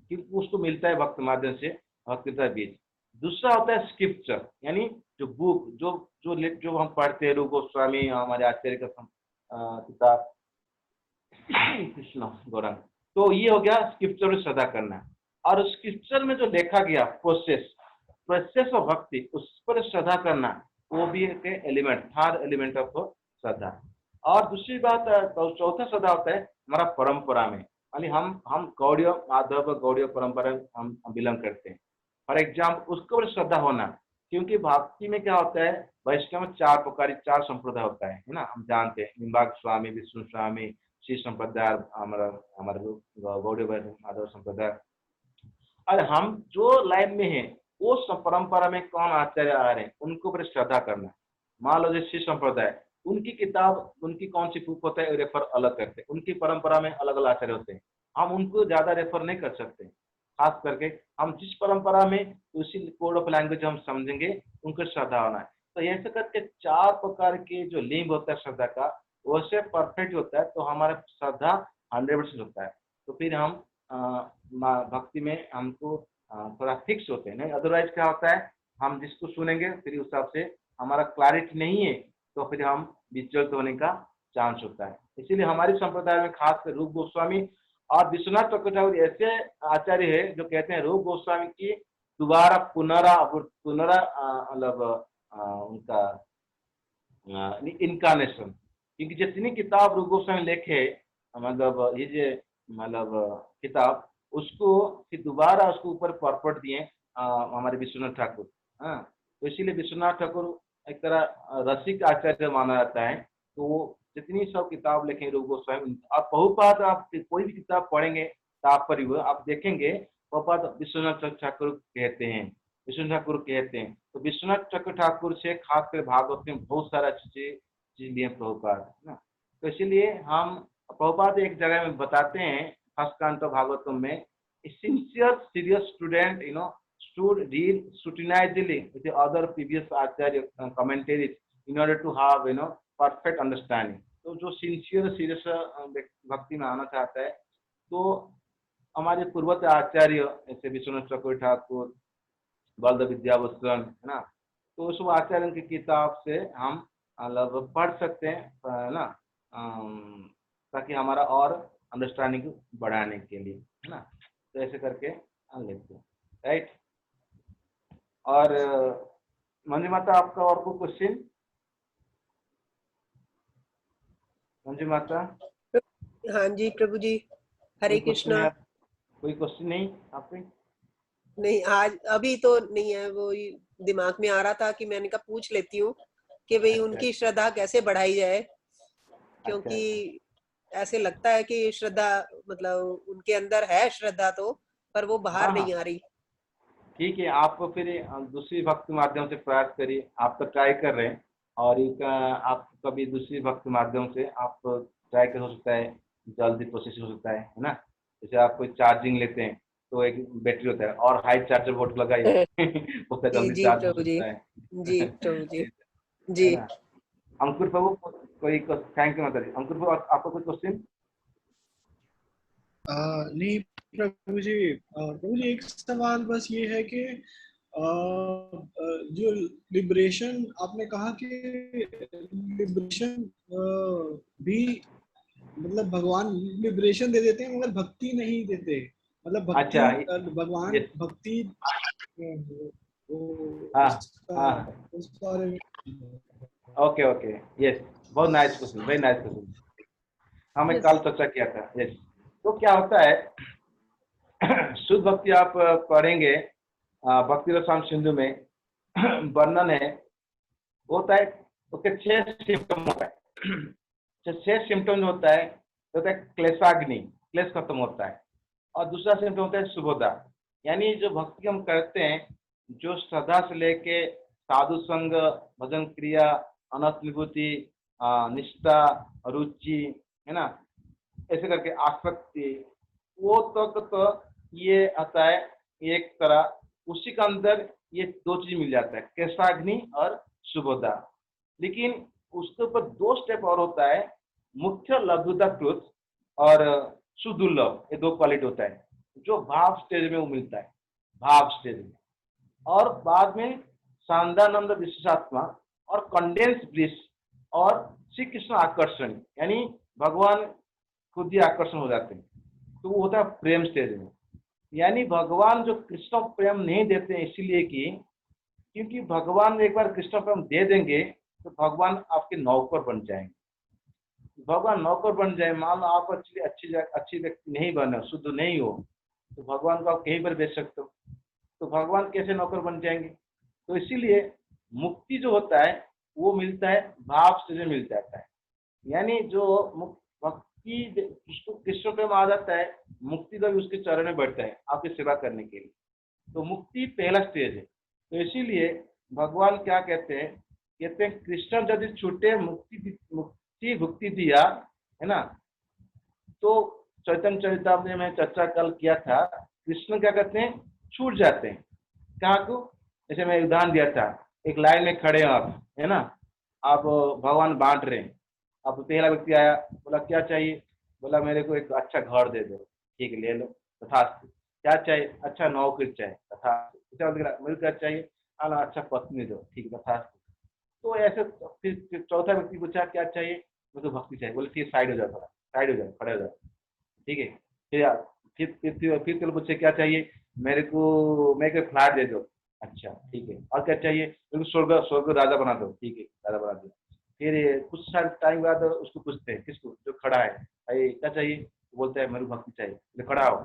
क्योंकि उसको मिलता है भक्त माध्यम से, भक्ति का बीज। दूसरा होता है स्क्रिप्चर, यानी जो बुक जो हम पढ़ते हैं, रूप गोस्वामी हमारे आचार्य का किताब कृष्ण गौरंग। तो ये हो गया स्क्रिप्चर में श्रद्धा करना। और उस स्क्रिप्चर में जो देखा गया प्रोसेस ऑफ भक्ति, उस पर श्रद्धा करना, वो भी एक एलिमेंट, थर्ड एलिमेंट ऑफ श्रद्धा। और दूसरी बात, चौथा श्रद्धा होता है हमारा परंपरा में, यानी हम गौड़ीय माधव गौड़ीय परंपरा हम बिलोंग करते हैं। फॉर एग्जाम्पल उसके ऊपर श्रद्धा होना, क्योंकि भक्ति में क्या होता है, वैष्णव में 4 प्रकार 4 संप्रदाय होता है ना, हम जानते हैं। निम्बार्क स्वामी, विष्णु स्वामी, श्री संप्रदाय, हमारा गौड़ीय माधव संप्रदाय। और हम जो लाइन में हैं, वो परंपरा में कौन आचार्य आ रहे हैं, उनको ऊपर श्रद्धा करना। मान लो जैसे श्री संप्रदाय, उनकी किताब, उनकी कौन सी बुक होता है, रेफर अलग करते हैं। उनकी परंपरा में अलग अलग आचार्य होते हैं, हम उनको ज्यादा रेफर नहीं कर सकते। खास करके हम जिस परंपरा में, उसी कोड ऑफ लैंग्वेज हम समझेंगे, उनको श्रद्धा होना है। तो ऐसे करके 4 प्रकार के जो लिंग होता है श्रद्धा का, वैसे परफेक्ट होता है तो हमारा श्रद्धा 100% होता है। तो फिर हम भक्ति में हमको थोड़ा फिक्स होते हैं। नहीं अदरवाइज क्या होता है, हम जिसको सुनेंगे फिर उस हिसाब से हमारा क्लैरिटी नहीं है, तो फिर हम विचलित होने का चांस होता है। इसीलिए हमारी संप्रदाय में खासकर रूप गोस्वामी और विश्वनाथ चक्रवर्ती ऐसे आचार्य है जो कहते हैं रूप गोस्वामी की दोबारा पुनरा मतलब उनका इनकारनेशन। क्योंकि जितनी किताब रूप गोस्वामी लिखे, मतलब ये जो मतलब किताब, उसको फिर दोबारा उसको ऊपर परपट दिए हमारे विश्वनाथ ठाकुर। हाँ, तो इसीलिए विश्वनाथ ठाकुर एक तरह रसिक आचार्य माना जाता है। तो वो जितनी सब किताब लिखे रूप गोस्वामी, आप बहुपात आप कोई भी किताब पढ़ेंगे तात्पर्य आप देखेंगे, बहुपात विश्वनाथ ठाकुर कहते हैं, विश्वनाथ ठाकुर कहते हैं। तो विश्वनाथ चक्र ठाकुर से खासकर भागवत में बहुत सारा चीज लिए प्रभुपाद, है ना। तो इसीलिए हम प्रभुपाद एक जगह में बताते हैं, फर्स्ट कांटो भागवतम में, sincere serious student should read scrutinizingly with the other previous acharya commentaries in order to have perfect understanding। तो जो सिंसियर सीरियस भक्ति में आना चाहता है, तो हमारे पूर्वज आचार्य जैसे विश्वनाथ चक्रवर्ती ठाकुर, बलदेव विद्याभूषण, है ना, तो उस आचार्य की किताब से हम मतलब पढ़ सकते हैं, है ना, ताकि हमारा और अंडरस्टैंडिंग बढ़ाने के लिए, है ना। तो ऐसे करके हम लेते हैं, राइट। और मंजू माता, आपका और कोई क्वेश्चन? मंजू माता? हाँ जी प्रभु जी, हरे कृष्णा। कोई क्वेश्चन नहीं आपके? नहीं, आज अभी तो नहीं है, वो दिमाग में आ रहा था कि मैंने कहा पूछ लेती हूँ कि भाई उनकी श्रद्धा कैसे बढ़ाई जाए, क्योंकि ऐसे लगता है कि श्रद्धा मतलब उनके अंदर है श्रद्धा तो, पर वो बाहर नहीं आ रही। ठीक है, आप फिर दूसरी भक्ति माध्यम से प्रयास करिए। आप तो ट्राई कर रहे हैं, और आप कभी दूसरी भक्ति माध्यम से आप ट्राई कर, हो सकता है जल्दी प्रोसेस हो सकता है ना। जैसे आप कोई चार्जिंग लेते हैं तो एक बैटरी होता है, और हाई चार्जर बोर्ड लगाइए उससे जल्दी चार्ज हो सकता है। जी प्रभु जी, जी। अंकुर प्रभु, कोई थैंक यू माता जी। अंकुर प्रभु, आपका कोई क्वेश्चन? नहीं प्रभु जी, एक सवाल बस ये है कि जो लिबरेशन आपने कहा कि लिबरेशन भी मतलब भगवान लिबरेशन दे देते हैं मगर भक्ति नहीं देते, मतलब भक्ति अच्छा, भगवान ये भक्ति हाँ हाँ, उस बारे में। ओके ओके, यस, बहुत nice question, very nice question, हमें Yes. कल चर्चा किया था। यस, तो क्या होता है शुद्ध भक्ति आप पढ़ेंगे भक्ति रसायन सिंधु में वर्णन है, होता है उसके 6 सिम्टम होता है। 6 सिम्टम जो होता है क्लेशाग्नि, क्लेश खत्म होता है, और दूसरा सिम्टम होता है सुबोधा, यानी जो भक्ति हम करते हैं, जो श्रद्धा से लेके साधु संग, भजन क्रिया, अनंत विभूति, निष्ठा, रुचि, है ना, ऐसे करके आसक्ति, वो तो ये आता है एक तरह, उसी के अंदर ये 2 चीज मिल जाता है, केशाग्नि और सुबोधा। लेकिन उसके ऊपर 2 स्टेप और होता है, मुख्य लघुता कृत और सुदुर्लभ, ये 2 क्वालिटी होता है जो भाव स्टेज में वो मिलता है, भाव स्टेज में। और बाद में शांदानंद विशेषात्मा और कंडेंस ब्लिस और श्री कृष्ण आकर्षण, यानी भगवान खुद ही आकर्षण हो जाते हैं, तो वो होता है प्रेम स्टेज में। यानी भगवान जो कृष्ण प्रेम नहीं देते हैं इसीलिए कि क्योंकि भगवान एक बार कृष्ण प्रेम दे देंगे तो भगवान आपके नौकर बन जाएंगे। भगवान नौकर बन जाए, मान लो आप अच्छी व्यक्ति नहीं बने, शुद्ध नहीं हो, तो भगवान को आप कहीं पर बेच सकते हो, तो भगवान कैसे नौकर बन जाएंगे? तो इसीलिए मुक्ति जो होता है वो मिलता है भाव से मिल जाता है, यानी जो भक्ति उसको कृष्ण प्रेम आ जाता है, मुक्ति का भी उसके चरण में बैठता है आपकी सेवा करने के लिए, तो मुक्ति पहला स्टेज है। तो इसीलिए भगवान क्या कहते हैं कृष्ण यदि छूटे मुक्ति भुक्ति दिया, है ना, तो चैतन्य चरितामृत में चर्चा कल किया था, कृष्ण क्या कहते हैं छूट जाते हैं। कहाँ को? जैसे मैं उदाहरण दिया था, एक लाइन में खड़े हो आप, है ना, आप भगवान बांट रहे हैं, अब पहला व्यक्ति आया, बोला क्या चाहिए, बोला मेरे को एक अच्छा घर दे दो, ठीक है ले लो, तथास्तु। क्या चाहिए? अच्छा नौकरी चाहिए, तथास्तु। मेरे को क्या चाहिए? अच्छा पत्नी दो, ठीक है, तथास्तु। तो ऐसे फिर चौथा व्यक्ति पूछा क्या चाहिए, मुझे भक्ति चाहिए, बोले ठीक साइड हो जाओ, थोड़ा साइड हो जाओ, खड़े हो जाओ, ठीक है। फिर चलो पूछे क्या चाहिए, मेरे को फ्लैट दे दो, अच्छा ठीक है, और क्या चाहिए, मेरे को स्वर्ग राजा बना दो, ठीक है राजा बना दो। फिर कुछ सारे टाइम बाद उसको पूछते हैं, किसको, जो खड़ा है, भाई क्या चाहिए, बोलते हैं मेरे को भक्ति चाहिए, तो खड़ा हो।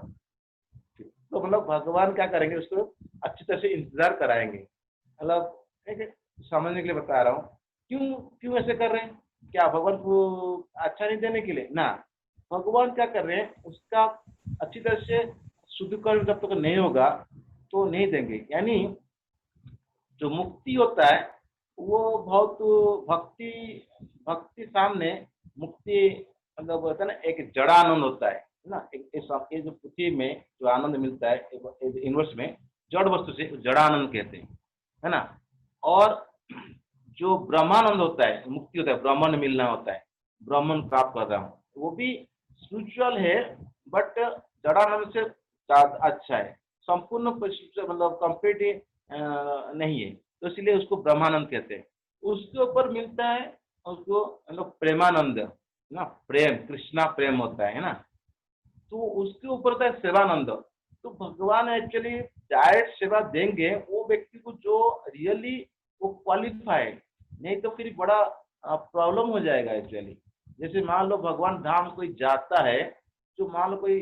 तो मतलब भगवान क्या करेंगे, उसको अच्छी तरह से इंतजार कराएंगे, मतलब समझने के लिए बता रहा हूँ। क्यों ऐसे कर रहे हैं? क्या भगवान को अच्छा नहीं देने के लिए? ना, भगवान क्या कर रहे हैं, उसका अच्छी तरह से शुद्ध कर्म जब तक नहीं होगा तो नहीं देंगे। यानी जो मुक्ति होता है वो बहुत भक्ति सामने मुक्ति मतलब होता है ना, एक जड़ा आनंद होता है ना, एक जो पृथ्वी में जो आनंद मिलता है यूनिवर्स में जड़ वस्तु से जड़ा आनंद कहते हैं, है ना। और जो ब्रह्मानंद होता है, मुक्ति होता है, ब्राह्मण मिलना होता है, ब्राह्मण प्राप्त कर रहा हूँ, वो भी स्पिरिचुअल है, बट जड़ानंद से ज्यादा अच्छा है, संपूर्ण मतलब कंप्लीट नहीं है, तो इसलिए उसको ब्रह्मानंद कहते हैं। उसके ऊपर मिलता है उसको मतलब प्रेमानंद ना, प्रेम कृष्णा प्रेम होता है ना, तो उसके ऊपर होता है सेवानंद। तो भगवान एक्चुअली डायरेक्ट सेवा देंगे वो व्यक्ति को जो रियली वो क्वालिफाइड, नहीं तो फिर बड़ा प्रॉब्लम हो जाएगा एक्चुअली। जैसे मान लो भगवान धाम कोई जाता है, जो मान लो कोई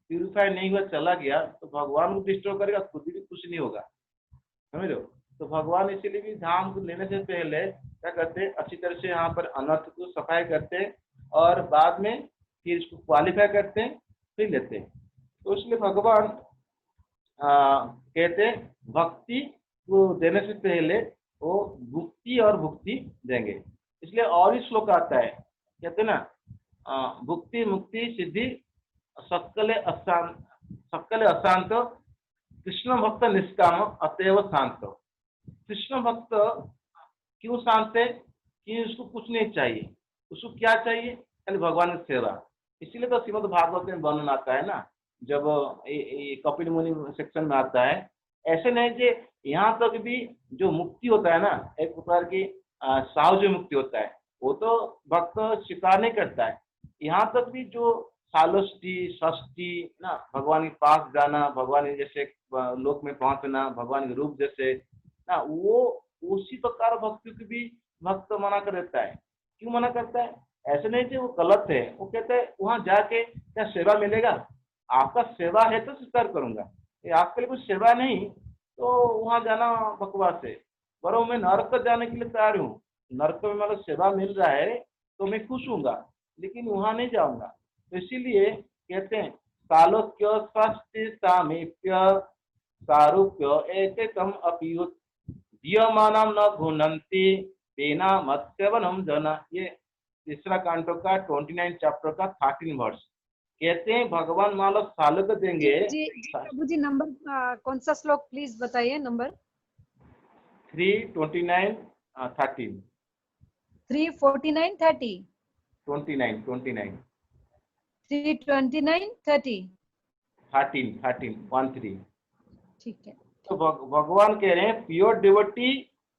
प्यूरिफाई नहीं हुआ चला गया, तो भगवान को डिस्टर्ब करेगा, खुद भी कुछ नहीं होगा, समझ लो। तो भगवान इसीलिए भी धाम को लेने से पहले क्या करते हैं, अच्छी तरह से यहाँ पर अनर्थ को सफाई करते हैं और बाद में फिर इसको क्वालिफाई करते हैं, फिर लेते हैं। तो इसलिए भगवान कहते हैं भक्ति को देने से पहले वो मुक्ति और भुक्ति देंगे। इसलिए और ही श्लोक आता है, कहते हैं ना भुक्ति मुक्ति सिद्धि सकल अशांत कृष्ण भक्त निष्काम अतएव शांत। कृष्ण भक्त क्यों शांत है? कि उसको कुछ नहीं चाहिए, उसको क्या चाहिए? खाली भगवान की सेवा। इसीलिए तो श्रीमद् भागवत में वर्णन आता है ना, जब कपिल मुनि सेक्शन में आता है, ऐसे नहीं कि यहाँ तक भी जो मुक्ति होता है ना, एक प्रकार की साहज मुक्ति होता है, वो तो भक्त स्वीकार नहीं करता है। यहाँ तक भी जो सालोष्टि षष्टि ना, भगवान के पास जाना, भगवान के जैसे लोक में पहुंचना, भगवान के रूप जैसे ना, वो उसी प्रकार भक्ति की भी भक्त मना कर देता है। क्यों मना करता है? ऐसे नहीं कि वो गलत है, वो कहते हैं वहां जाके क्या सेवा मिलेगा? आपका सेवा है तो स्वीकार करूंगा, ये आपके लिए कुछ सेवा नहीं तो वहां जाना बकवास है। बरो मैं नरक जाने के लिए तैयार हूँ, नरक में मतलब सेवा मिल रहा है तो मैं खुश हूँगा, लेकिन वहां नहीं जाऊंगा। तो इसीलिए कहते हैं सालोक्य षष्टि सामीप्य सारूप्य एकम अपियुत दीयमानम न घुनंती तेना मत्स्यवनम जना। ये तीसरा कांटो का 29 चैप्टर का 13 वर्ष। कहते हैं भगवान मालव सालोक देंगे। जी प्रभु जी, नंबर कौन सा श्लोक प्लीज बताइए? नंबर 329 13 349 30 29 29 329 30 13 13। ठीक है। तो भगवान कह रहे हैं प्योर डिवोटी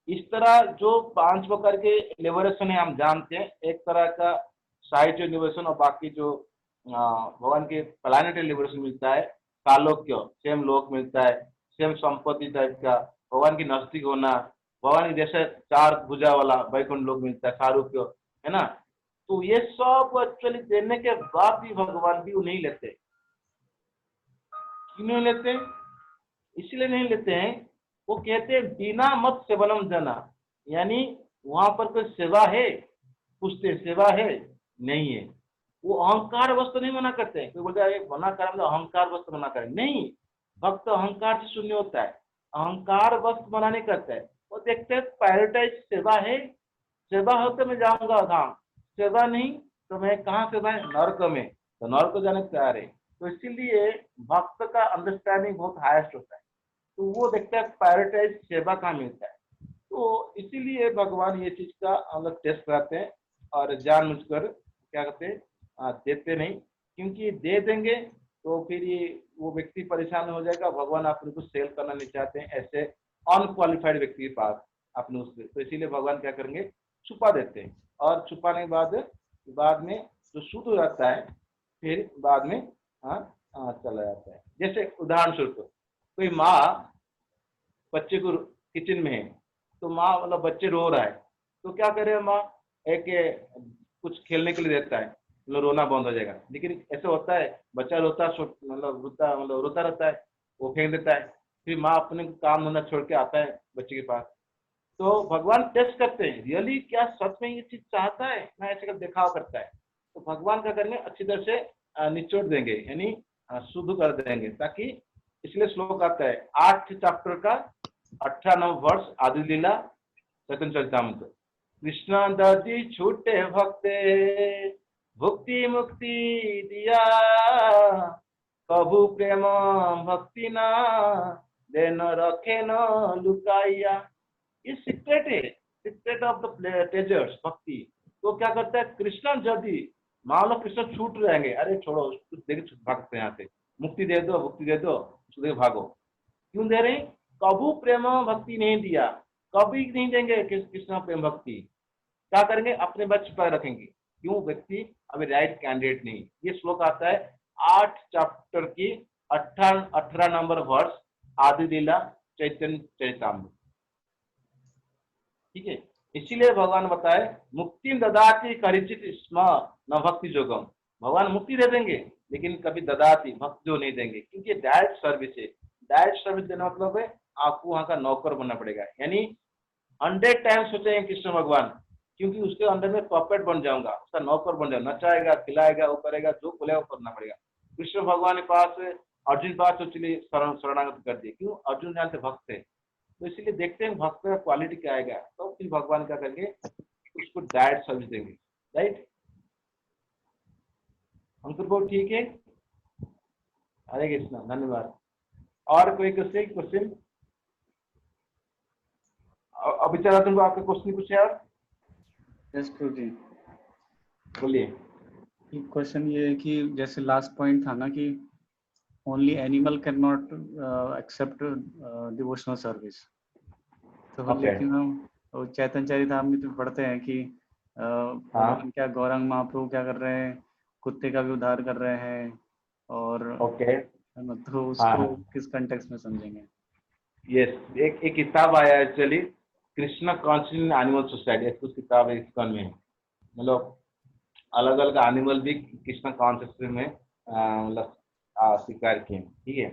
इस तरह जो 5 प्रकार के लिबरेशन है हम जानते हैं, एक तरह का साहित्य लिबरेशन और बाकी जो भगवान के प्लैनेटरी लिबरेशन मिलता है, कालोक्य सेम लोक मिलता है, सेम संपत्ति टाइप का, भगवान के नजदीक होना, भगवान के जैसे 4 भुजा वाला वैकुंठ लोक मिलता है, सारूप्य है ना। तो ये सब एक्चुअली देने के बाद भी भगवान भी वो नहीं लेते। क्यों नहीं लेते? इसलिए नहीं लेते हैं, वो कहते हैं बिना मत सेवनम जना, यानी वहां पर कोई सेवा है? पूछते सेवा है? नहीं है। वो अहंकार वस्तु नहीं मना करते हैं। कोई बोलता है मना कर मतलब अहंकार वस्तु मना करे, नहीं, भक्त अहंकार से शून्य होता है, अहंकार वस्तु मना नहीं करता है। वो देखते हैं प्रायोरिटाइज सेवा है, सेवा हो तो मैं जाऊंगा धाम, सेवा नहीं तो मैं कहाँ सेवा है? नर्क में, तो नर्क जाने को तैयार है। तो इसीलिए भक्त का अंडरस्टैंडिंग बहुत हाईएस्ट होता है, तो वो देखता है प्रायोरिटाइज सेवा कहाँ मिलता है। तो इसीलिए भगवान ये चीज का अलग टेस्ट कराते हैं और जानबूझकर क्या करते हैं देते नहीं, क्योंकि दे देंगे तो फिर ये वो व्यक्ति परेशान हो जाएगा। भगवान अपने को सेल करना नहीं चाहते हैं ऐसे अनक्वालिफाइड व्यक्ति के पास अपने उससे, तो इसीलिए भगवान क्या करेंगे? छुपा देते हैं, और छुपाने के बाद में जो शुद्ध हो जाता है फिर बाद में चला जाता है। जैसे उदाहरण स्वरूप कोई माँ बच्चे को किचन में है, तो माँ मतलब बच्चे रो रहा है, तो क्या करे माँ? एक कुछ खेलने के लिए देता है, मतलब रोना बंद हो जाएगा। लेकिन ऐसा होता है बच्चा रोता रोता रहता है, वो फेंक देता है, फिर माँ अपने काम धंधा छोड़ के आता है बच्चे के पास। तो भगवान टेस्ट करते हैं रियली क्या सच में ये चीज चाहता है ना, ऐसे कर दिखावा करता है। तो भगवान क्या करेंगे? अच्छी तरह से निचोड़ देंगे, यानी शुद्ध कर देंगे, ताकि इसलिए श्लोक आता है 8 चैप्टर का 18 वर्ष आदि लीला चैतन्य चरितामृत। कृष्ण दर्जी छूटे भक्ते भुक्ति मुक्ति दिया, कभू प्रेम भक्ति ना देन रखे न लुकाइया। ये सीक्रेट है, सीक्रेट ऑफ द ट्रेजर्स भक्ति। तो क्या करता है कृष्ण? यदि मान लो कृष्ण छूट रहेंगे, अरे छोड़ो कुछ देख भागते यहाँ से, मुक्ति दे दो, मुक्ति दे दो, उसको भागो। क्यों दे रहे? कभू प्रेम भक्ति नहीं दिया, कभी नहीं देंगे कृष्ण प्रेम भक्ति। क्या करेंगे? अपने बच्चे पर रखेंगे। क्यों? व्यक्ति अभी राइट कैंडिडेट नहीं। ये श्लोक आता है 8 चैप्टर की 18 नंबर वर्ष आदि लीला चैतन्य चरितामृत। ठीक है, इसीलिए भगवान बताए मुक्ति ददाति करिचित स्म न भक्ति जोगम। भगवान मुक्ति दे देंगे लेकिन कभी ददाति भक्ति जो नहीं देंगे, क्योंकि डायरेक्ट सर्विस है। डायरेक्ट सर्विस देना मतलब है आपको वहां का नौकर बनना पड़ेगा, यानी 100 टाइम सोचेंगे कृष्ण भगवान, क्योंकि उसके अंदर में पॉपेट बन जाऊंगा, उसका नौकर बन जाऊंगा, नचाएगा खिलाएगा, वो करेगा, जो बोलेगा वो करना पड़ेगा। कृष्ण भगवान के पास अर्जुन पास तो चलिए शरणागत कर दिए, क्यों? अर्जुन जानते भक्त है। तो इसलिए देखते हैं भक्त का क्वालिटी क्या आएगा, तो फिर भगवान क्या करेंगे? उसको डायरेक्ट सर्विस देंगे। राइट अंकुर बहुत ठीक है। हरे कृष्णा, धन्यवाद। और कोई क्वेश्चन? अभिचारा तुमको आपका क्वेश्चन कुछ है? और यस प्रभु जी, बोलिए। क्वेश्चन ये है कि जैसे लास्ट पॉइंट था ना कि only animal can not accept devotional service, तो लेकिन हम चैतन्य चरितामृत में पढ़ते हैं कि भगवान क्या गौरांग महाप्रभु क्या कर रहे हैं, कुत्ते का भी उद्धार कर रहे हैं, और तो उसको किस कंटेक्स्ट में समझेंगे? यस, एक किताब आया actually, Krishna conscious animal society, कुछ किताब है इसकॉन में, मतलब अलग अलग एनिमल भी कृष्णा कॉन्शियस में मतलब स्वीकार किए, ठीक है।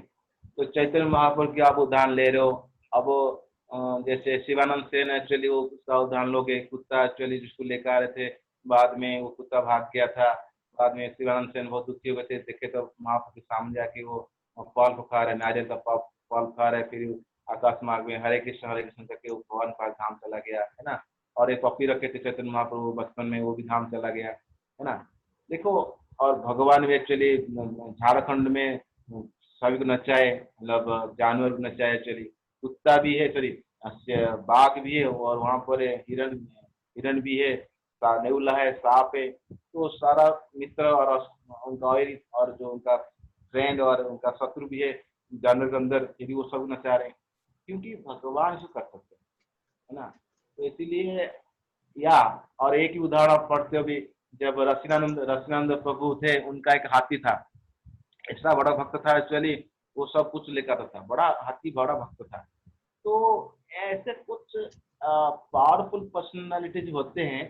तो चैतन्य महाप्रभु की आप उदाहरण ले रहे हो, अब जैसे शिवानंद सेन एक्चुअली वो उसका उदाहरण लोगे, कुत्ता एक्चुअली जिसको लेकर आ रहे थे, बाद में वो कुत्ता भाग गया था, बाद में शिवानंद सेन बहुत दुखी हो गए थे, देखे तो महाप्रभु के सामने जाके वो फल खा रहे, नारियल का फल खा रहे, फिर आकाश मार्ग में हरे कृष्ण करके वो भगवान पास धाम चला गया, है ना। और एक पपी रखे थे चैतन्य महाप्रभु बचपन में, वो भी धाम चला गया, है ना। देखो, और भगवान भी एक्चुअली झारखंड में सभी को नचाए, मतलब जानवर को नचाए, एक्चुअली कुत्ता भी है, सॉरी बाघ भी है, और वहाँ पर हिरण भी है, नेउला है, सांप है, तो सारा मित्र और उनका और जो उनका फ्रेंड और उनका शत्रु भी है जानवर के अंदर, यदि वो सब नचा रहे हैं, क्योंकि भगवान से कर सकते हैं, है ना। तो इसीलिए या और एक ही उदाहरण आप पढ़ते हो भी, जब रसीनानंद प्रभु थे, उनका एक हाथी था, ऐसा बड़ा भक्त था एक्चुअली, वो सब कुछ लेकर था, बड़ा हाथी बड़ा भक्त था। तो ऐसे कुछ पावरफुल पर्सनालिटीज होते हैं,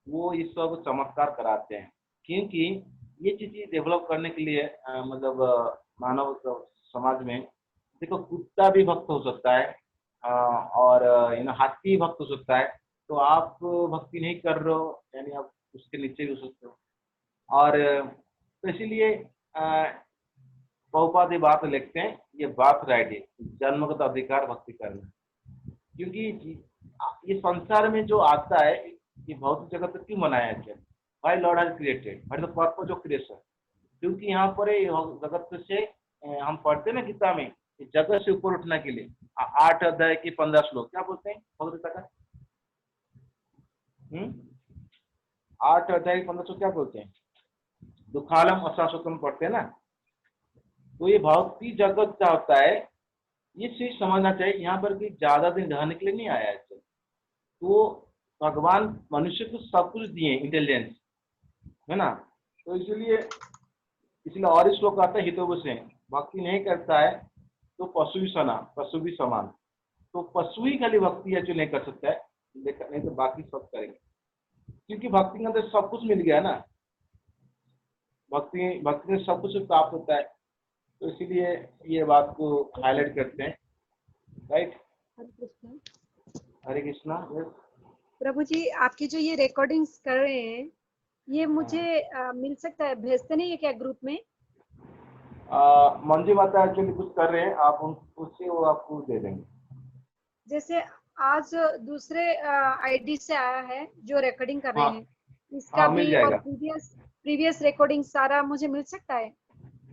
वो इस सब चमत्कार कराते हैं, क्योंकि ये चीज़ डेवलप करने के लिए मतलब मानव समाज में देखो, कुत्ता भी भक्त हो सकता है और हाथी भक्त हो सकता है, तो आप भक्ति नहीं कर रहे हो, यानी आप उसके नीचे भी हो सकते हो। और तो इसीलिए प्रभुपाद ये बात लिखते हैं, ये बात राइट है, जन्मगत अधिकार भक्ति करना, क्योंकि ये संसार में जो आता है, ये भौतिक जगत क्यों बनाया है? भाई लॉर्ड हैज क्रिएटेड, भाई द पर्पस ऑफ क्रिएशन, क्योंकि यहाँ पर जगत से हम पढ़ते हैं ना गीता में, जगत से ऊपर उठने के लिए 8 अध्याय की 15 श्लोक क्या बोलते हैं भगवद्गीता का? 8 अध्याय 15 श्लोक क्या बोलते हैं? दुखालम अशाश्वतम पढ़ते हैं ना। तो ये भौतिक जगत क्या होता है, ये चीज समझना चाहिए, यहाँ पर कि ज्यादा दिन रहने के लिए नहीं आया है। तो भगवान मनुष्य को सब कुछ दिए, इंटेलिजेंस, है ना। तो इसलिए और इस श्लोक आता है, हितों से भक्ति नहीं करता है तो पशु भी समान। तो पशु ही खाली भक्ति है जो नहीं कर सकता है, नहीं तो बाकी सब करेंगे, क्योंकि भक्ति के अंदर सब कुछ मिल गया ना, भक्ति में सब कुछ प्राप्त होता है। तो इसीलिए ये बात को हाईलाइट करते हैं, राइट। हरे कृष्णा। प्रभु जी, आपकी जो ये रिकॉर्डिंग्स कर रहे हैं, ये मुझे मिल सकता है, भेजते नहीं है क्या ग्रुप में? मंजू माता एक्चुअली कुछ कर रहे हैं, आप उससे वो आपको दे देंगे। जैसे आज दूसरे आईडी से आया है जो रिकॉर्डिंग कर रहे हैं, इसका भी और प्रीवियस रिकॉर्डिंग सारा मुझे मिल सकता है?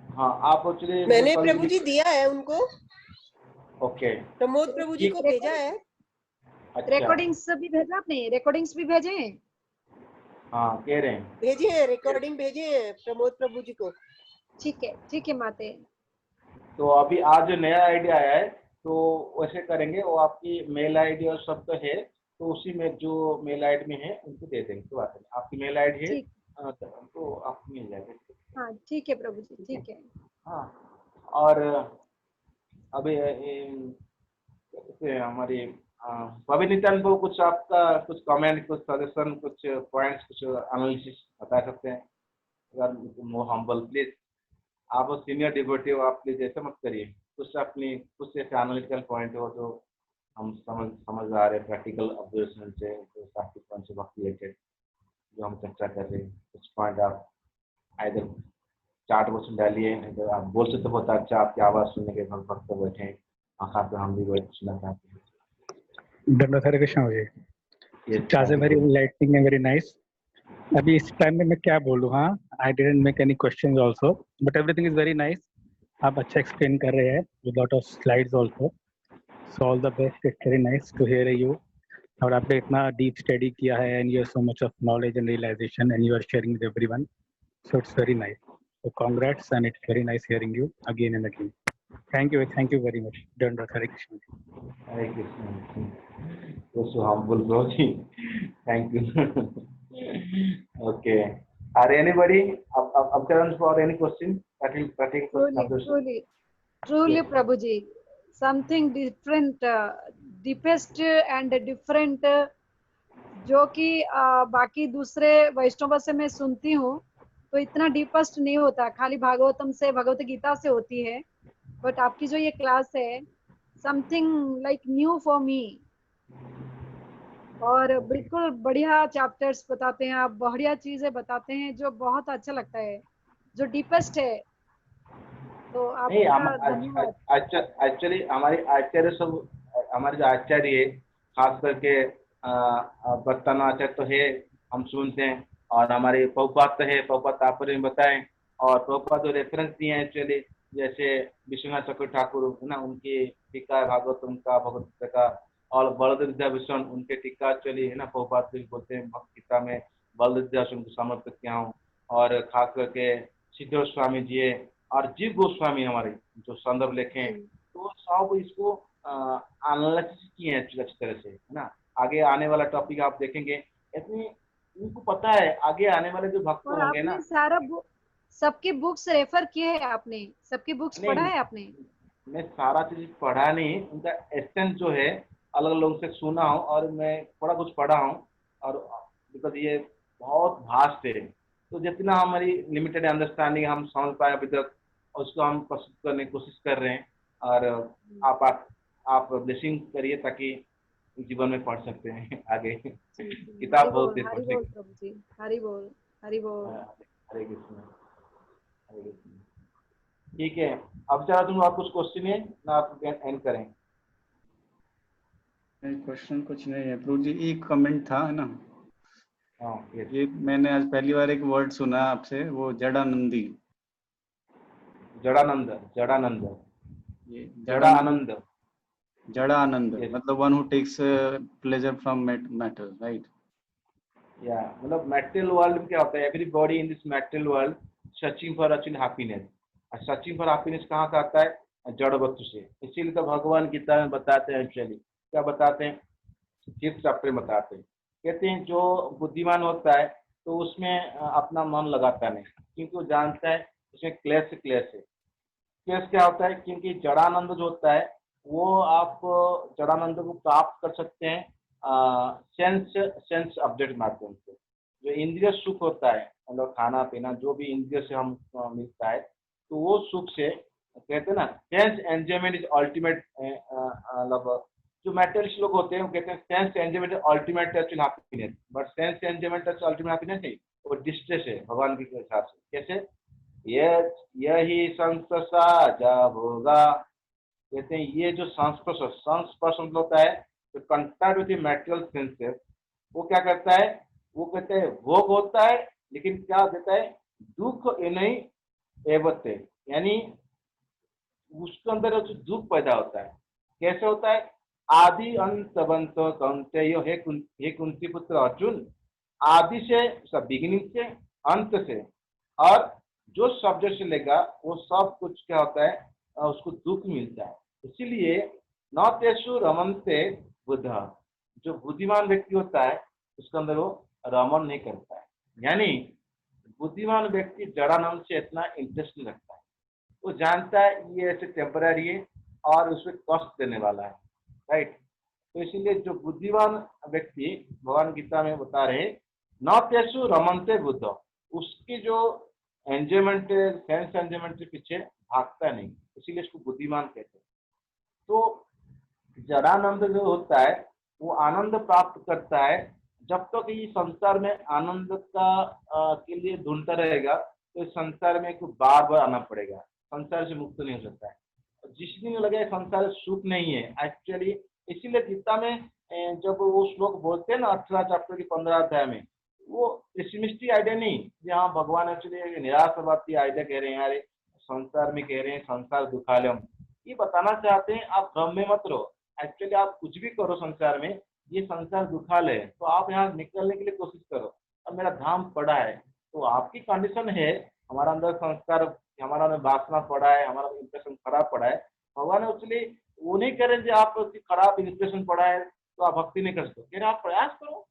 हाँ, आप एक्चुअली मैंने प्रभु जी दिया है उनको। ओके, प्रमोद प्रभु जी को भेजा है। अच्छा। रिकॉर्डिंग्स भी भेजा आपने? रिकॉर्डिंग्स भी भेजे हैं? हाँ, कह रहे हैं भेजे हैं, रिकॉर्डिंग भेजे हैं प्रमोद प्रभु जी को। ठीक है माते। तो अभी आज जो नया आईडी आया है, तो वैसे करेंगे, वो आपकी मेल आईडी और सब तो है, तो उसी में जो मेल आईडी में है उनको दे देंगे। तो बात है, आपकी मेल आईडी है तो आपको मिल जाएगा। हाँ ठीक है प्रभु जी, ठीक है। हाँ, और अभी हमारी पवन नित्यानंद को कुछ आपका कुछ कमेंट, कुछ सजेशन, कुछ पॉइंट्स, कुछ एनालिसिस बता सकते हैं? अगर हम्बल प्लीज, आप सीनियर डिवोटी हो, आप प्लीज ऐसे मत करिए, कुछ अपनी कुछ ऐसे एनालिटिकल पॉइंट हो जो हम समझ आ रहे, प्रैक्टिकल ऑब्जर्वेशन से, जो शास्त्रीय पॉइंट से वक्त रिलेटेड जो हम चर्चा कर रहे हैं, कुछ पॉइंट आप आइदर चार्ट बॉक्स डालिए, नहीं तो आप बोल सकते, बहुत अच्छा, आपकी आवाज़ सुनने के बाद वक्त बैठे हैं, आखिर पे हम भी बैठ सुनना चाहते हैं। धन्यवाद Hare Krishna ji, charge very lighting and very nice. अभी इस टाइम में मैं क्या बोलूँ? हाँ, I didn't make any questions also, but everything is very nice. आप अच्छा एक्सप्लेन कर रहे हैं with lot of slides also, so all the best, it's very nice to hear you. और आपने इतना डीप स्टडी किया है and you have so much of knowledge and realisation and you are sharing with everyone, so it's very nice, so congrats and it's very nice hearing you again and again. Thank you very much. Dandavata. Hare Krishna. Hare Krishna. So humble, Prabhuji. Thank you. Okay. Are anybody observant for any question? Practical question. Truly, Yes. Prabhuji, something different, deepest and different, जो कि बाकी दूसरे वैष्णव से मैं सुनती हूँ तो इतना डीपेस्ट नहीं होता, खाली भागवतम से, भगवत गीता से होती है, बट आपकी जो ये क्लास है something like new for me, और बिल्कुल बढ़िया चैप्टर्स बताते हैं आप, बढ़िया चीजें बताते हैं जो बहुत अच्छा लगता है, जो डीपेस्ट है। तो आपका धन्यवाद। एक्चुअली हमारे आचार्य सब, हमारे जो आचार्य है खास करके बताना आचार्य तो है, हम सुनते हैं, और हमारे प्रभुपाद है, प्रभुपाद आप बताएं, और प्रभुपाद जो रेफरेंस दिए हैं एक्चुअली, जैसे विश्वनाथ चक्रवर्ती ठाकुर है ना, उनकी टीका भागवतम का, भगवत गीता का, और बलदेव विद्याभूषण उनके टीका एक्चुअली है ना, प्रभुपाद बोलते हैं भक्त गीता में बलदेव विद्याभूषण को समर्पित किया हूँ। और खास करके सिद्धेश्वर स्वामी जी है, और जीव गोस्वामी हमारे जो संदर्भ लिखे, तो सब इसको एनालिसिस किए हैं अच्छी तरह से, है ना। आगे आने वाला टॉपिक आप देखेंगे, इतनी उनको पता है आगे आने वाले जो भक्त होंगे ना, सारा सबके बुक्स रेफर किए हैं आपने, सबके बुक्स पढ़ा है आपने? मैं सारा चीज पढ़ा नहीं, उनका एसेंस जो है अलग अलग लोगों से सुना हूँ, और मैं थोड़ा कुछ पढ़ा हूँ, और बिकॉज ये बहुत वास्ट है, तो जितना हमारी लिमिटेड अंडरस्टैंडिंग हम समझ पाए अभी तक, उसको हम प्रस्तुत करने की कोशिश कर रहे हैं। और आप ब्लेसिंग करिए ताकि जीवन में पढ़ सकते हैं आगे। किताब बहुत हरि बोल प्रभु जी, हरि बोल, हरि बोल। हरे कृष्ण, हरे कृष्ण। ठीक है, अब चला तुम और कुछ क्वेश्चन है ना, आप एंड करें? क्वेश्चन कुछ नहीं है प्रभु जी, एक कमेंट था है ना। ये मैंने आज पहली बार एक वर्ड सुना आपसे, वो जड़ानंदी। जड़ानंद, जड़ानंद, ये जड़ानंद, जड़ानंद मतलब one who takes pleasure from matter, right? या मतलब मेटेरियल वर्ल्ड में क्या होता है, everybody in this material world searching for actually happiness, और सर्चिंग फॉर हैप्पीनेस कहाँ से आता है? जड़ वस्तु से। इसीलिए तो भगवान गीता में बताते हैं, एक्चुअली क्या बताते हैं, 5th चैप्टर में बताते हैं, कहते हैं जो बुद्धिमान होता है तो उसमें अपना मन लगाता नहीं, क्योंकि वो जानता है उसमें क्लेश है। क्लेश क्या होता है? क्योंकि जड़ानंद जो होता है वो आप जड़ानंद को प्राप्त कर सकते हैं सेंस अपडेट माध्यम से। जो इंद्रिय सुख होता है, मतलब खाना पीना जो भी इंद्रिय से हम मिलता है, तो वो सुख से कहते हैं ना, सेंस एंजॉयमेंट इज अल्टीमेट, मतलब जो मेटेरियलिस्ट लोग होते हैं वो कहते हैं sense enjoyment is ultimate actual happiness, but sense enjoyment ultimate happiness नहीं, वो डिस्ट्रेस है भगवान के हिसाब से। कैसे? यही संस्पर्शा जा होगा, कहते हैं ये जो संस्पर्श मतलब होता है तो कंटैक्ट विद मेटेरियल सेंसेस, वो क्या करता है? वो कहते हैं भोग होता है, लेकिन क्या देता है? दुख नहीं एवते, यानी उसके अंदर जो दुख पैदा होता है। कैसे होता है? आदि अंत बंत कौन्तेय, हे कुंती पुत्र अर्जुन, आदि से सब बिगिनिंग से, अंत से, और जो सब्जेक्ट से लेगा वो सब कुछ क्या होता है? उसको दुख मिलता है। इसीलिए न तेषु रमन्ते बुद्ध, जो बुद्धिमान व्यक्ति होता है उसके अंदर वो रमन नहीं करता है, यानी बुद्धिमान व्यक्ति जड़ानंद से इतना इंटरेस्ट नहीं रखता है। वो जानता है ये ऐसे टेम्पररी है और उसमें कष्ट देने वाला है, राइट। तो इसीलिए जो बुद्धिमान व्यक्ति भगवान गीता में बता रहे न तेषु रमन्ते बुद्ध, उसकी जो एंजॉयमेंट सेंस एंजॉयमेंट के पीछे भागता नहीं, इसीलिए इसको बुद्धिमान कहते हैं। तो जड़ानंद जो होता है वो आनंद प्राप्त करता है, जब तक तो ये संसार में आनंद का के लिए ढूंढता रहेगा तो इस संसार में को बार बार आना पड़ेगा, संसार से मुक्त नहीं हो सकता है। जिस दिन लगे संसार सुख नहीं है एक्चुअली, इसीलिए गीता में जब वो श्लोक बोलते हैं ना 18 चैप्टर की 15 अध्याय में, वो पेसिमिस्टिक आइडिया नहीं, जहाँ भगवान एक्चुअली निराशावादी आइडिया कह रहे हैं, यार संसार में कह रहे हैं संसार दुखालयम, ये बताना चाहते हैं आप भ्रम में मत रहो। एक्चुअली आप कुछ भी करो संसार में, ये संसार दुखालय है, तो आप यहाँ निकलने के लिए कोशिश करो। अब मेरा धाम पड़ा है, तो आपकी कंडीशन है, हमारा अंदर संस्कार कि हमारा में वासना पड़ा है, हमारा इंप्रेशन खराब पड़ा है, भगवान एक्चुअली वो नहीं कह रहे कि आप खराब इंप्रेशन पड़ा है तो आप भक्ति नहीं कर सकते, कह रहे आप प्रयास करो,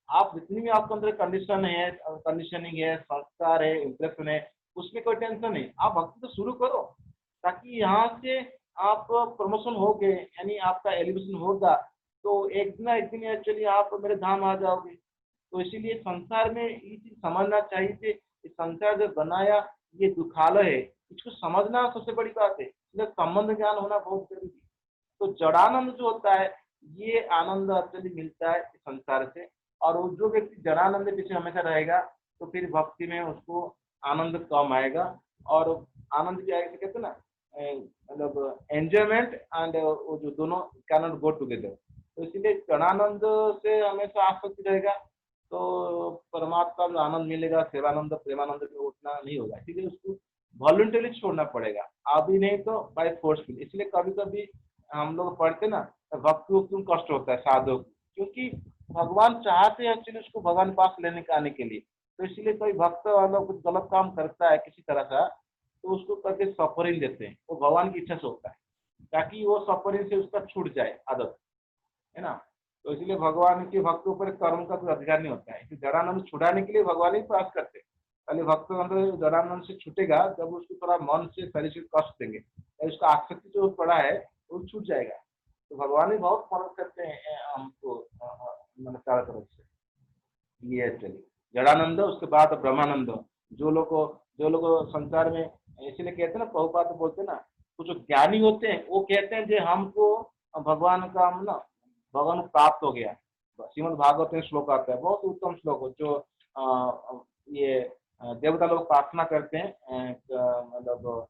आप जितनी भी आपके अंदर कंडीशन है, कंडीशनिंग है, संस्कार है, इंप्रेशन है, उसमें कोई टेंशन नहीं, आप भक्ति तो शुरू करो, ताकि यहाँ से आप प्रमोशन हो गए, यानी आपका एलिवेशन होगा, तो एक ना एक दिन एक्चुअली आप मेरे धाम आ जाओगे। तो इसीलिए संसार में ये चीज समझना चाहिए कि संसार जो बनाया ये दुखालय है, इसको समझना सबसे बड़ी बात है, इसलिए संबंध ज्ञान होना बहुत जरूरी है। तो जड़ानंद जो होता है ये आनंद एक्चुअली मिलता है संसार से, और वो जो व्यक्ति जड़ानंद के पीछे हमेशा रहेगा तो फिर भक्ति में उसको आनंद कम आएगा, और आनंद क्या है कहते हैं ना, मतलब एंजॉयमेंट एंड वो जो दोनों कैन नॉट गो टुगेदर। तो इसीलिए जड़ानंद से हमेशा आसक्ति रहेगा तो परमात्मा जो आनंद मिलेगा, सेवानंद प्रेमानंद में उतना नहीं होगा, इसलिए उसको वॉलंटरी छोड़ना पड़ेगा, अभी नहीं तो बाय फोर्सफुल। इसलिए कभी कभी हम लोग पढ़ते ना भक्ति क्यों कष्ट होता है साधु, क्योंकि भगवान चाहते हैं एक्चुअली उसको भगवान पास लेने के आने के लिए, तो इसलिए कोई भक्त वाला कुछ गलत काम करता है किसी तरह का तो उसको करके सफरिंग देते हैं, वो भगवान की इच्छा से होता है ताकि वो सफरिंग से उसका छूट जाए आदत, है ना। तो इसलिए भगवान के भक्तों पर कर्म का कोई अधिकार नहीं होता है, जड़ानंद छुड़ाने के लिए भगवान ही प्रयास करते हैं। पहले भक्त अंदर जड़ानंद से छूटेगा जब उसको थोड़ा मन से शरीर से कष्ट देंगे, उसका आसक्ति जो पड़ा है वो छूट जाएगा। तो भगवान ही बहुत मदद करते हैं हमको मतलब चारों तरफ से। ये चलिए जड़ानंद, उसके बाद ब्रह्मानंद, जो लोग संसार में, इसलिए कहते हैं ना प्रभुपाद तो बोलते हैं ना, कुछ ज्ञानी होते हैं वो कहते हैं जो हमको भगवान का ना भगवान प्राप्त हो गया। श्रीमद् भागवत में श्लोक आता है, बहुत उत्तम श्लोक जो ये देवता लोग प्रार्थना करते हैं, मतलब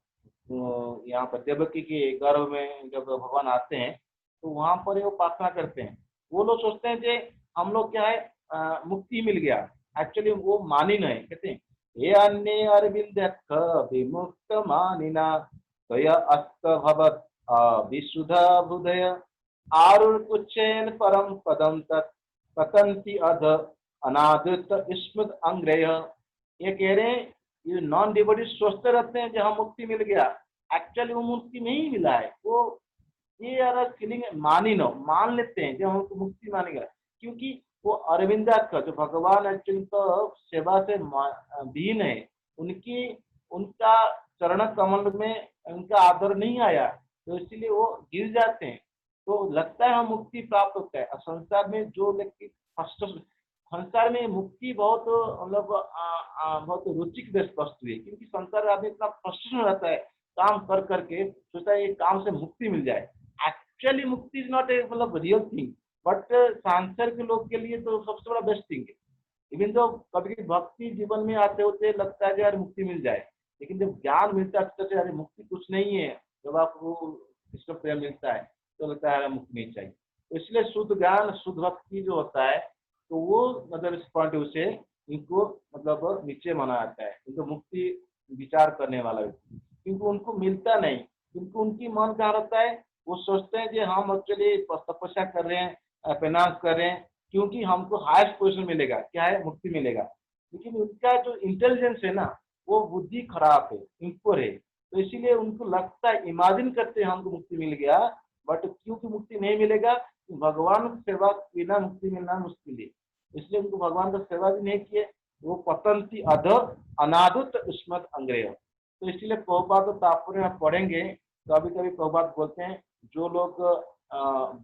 यहाँ पर देवकी के गर्भ में जब भगवान आते हैं तो वहां पर वो प्रार्थना करते हैं। वो लोग सोचते हैं कि हम लोग क्या है मुक्ति मिल गया, एक्चुअली वो मानी नहीं, कहते हैं ये अन्य अरविंद विमुक्त मानिना तया अस्त भवत विशुद्धा बुधय आरुकुचेन परम पदम तत् पतंति अध अनादृत स्मृत अंग्रेय। ये कह रहे हैं ये नॉन डिवोटी सोचते रहते हैं जहाँ मुक्ति मिल गया, एक्चुअली वो मुक्ति नहीं मिला है, वो ये यार फीलिंग मानी नो मान लेते हैं जब हमको मुक्ति मानेगा, क्योंकि वो अरविंदा का जो भगवान एक्चुअली तो सेवा से दीन है, उनका चरण कमल में उनका आदर नहीं आया तो इसलिए वो गिर जाते हैं, तो लगता है हम मुक्ति प्राप्त होता है। और संसार में जो व्यक्ति संसार में मुक्ति बहुत मतलब बहुत रुचिक वस्तु है, क्योंकि संसार आदमी इतना फ्रस्ट्रेशन रहता है काम कर करके, सोचता है ये काम से मुक्ति मिल जाए। एक्चुअली मुक्ति इज नॉट ए मतलब रियल थिंग, बट संसार के लोग के लिए तो सबसे बड़ा बेस्ट थिंग है। इवन तो कभी भक्ति जीवन में आते होते लगता है कि यार मुक्ति मिल जाए, लेकिन जब ज्ञान मिलता है तो यार मुक्ति कुछ नहीं है, जब आपको कृष्ण प्रेम मिलता है तो लगता है मुक्ति नहीं चाहिए। तो इसलिए शुद्ध ज्ञान शुद्ध भक्ति जो होता है तो वो मतलब इस पॉइंट से इनको मतलब नीचे माना जाता है, इनको मुक्ति विचार करने वाला व्यक्ति, क्योंकि उनको मिलता नहीं, क्योंकि उनकी मन कहाँ रहता है, वो सोचते हैं कि हम एक्चुअली तपस्या कर रहे हैं, प्रयास कर रहे हैं, क्योंकि हमको हाईएस्ट पोजीशन मिलेगा, क्या है मुक्ति मिलेगा। लेकिन उनका जो इंटेलिजेंस है ना वो बुद्धि खराब है, इम्पोर है, तो इसीलिए उनको लगता है, इमेजिन करते हैं हमको मुक्ति मिल गया, बट क्योंकि मुक्ति नहीं मिलेगा, भगवान की सेवा बिना मुक्ति मिलना मुश्किल है, इसलिए उनको भगवान का सेवा भी नहीं किए, वो पतंती अध अनादुत स्मृत अंग्रेय। तो इसलिए प्रभुपाद तो तात्पर्य में पढ़ेंगे, कभी कभी प्रभुपाद बोलते हैं जो लोग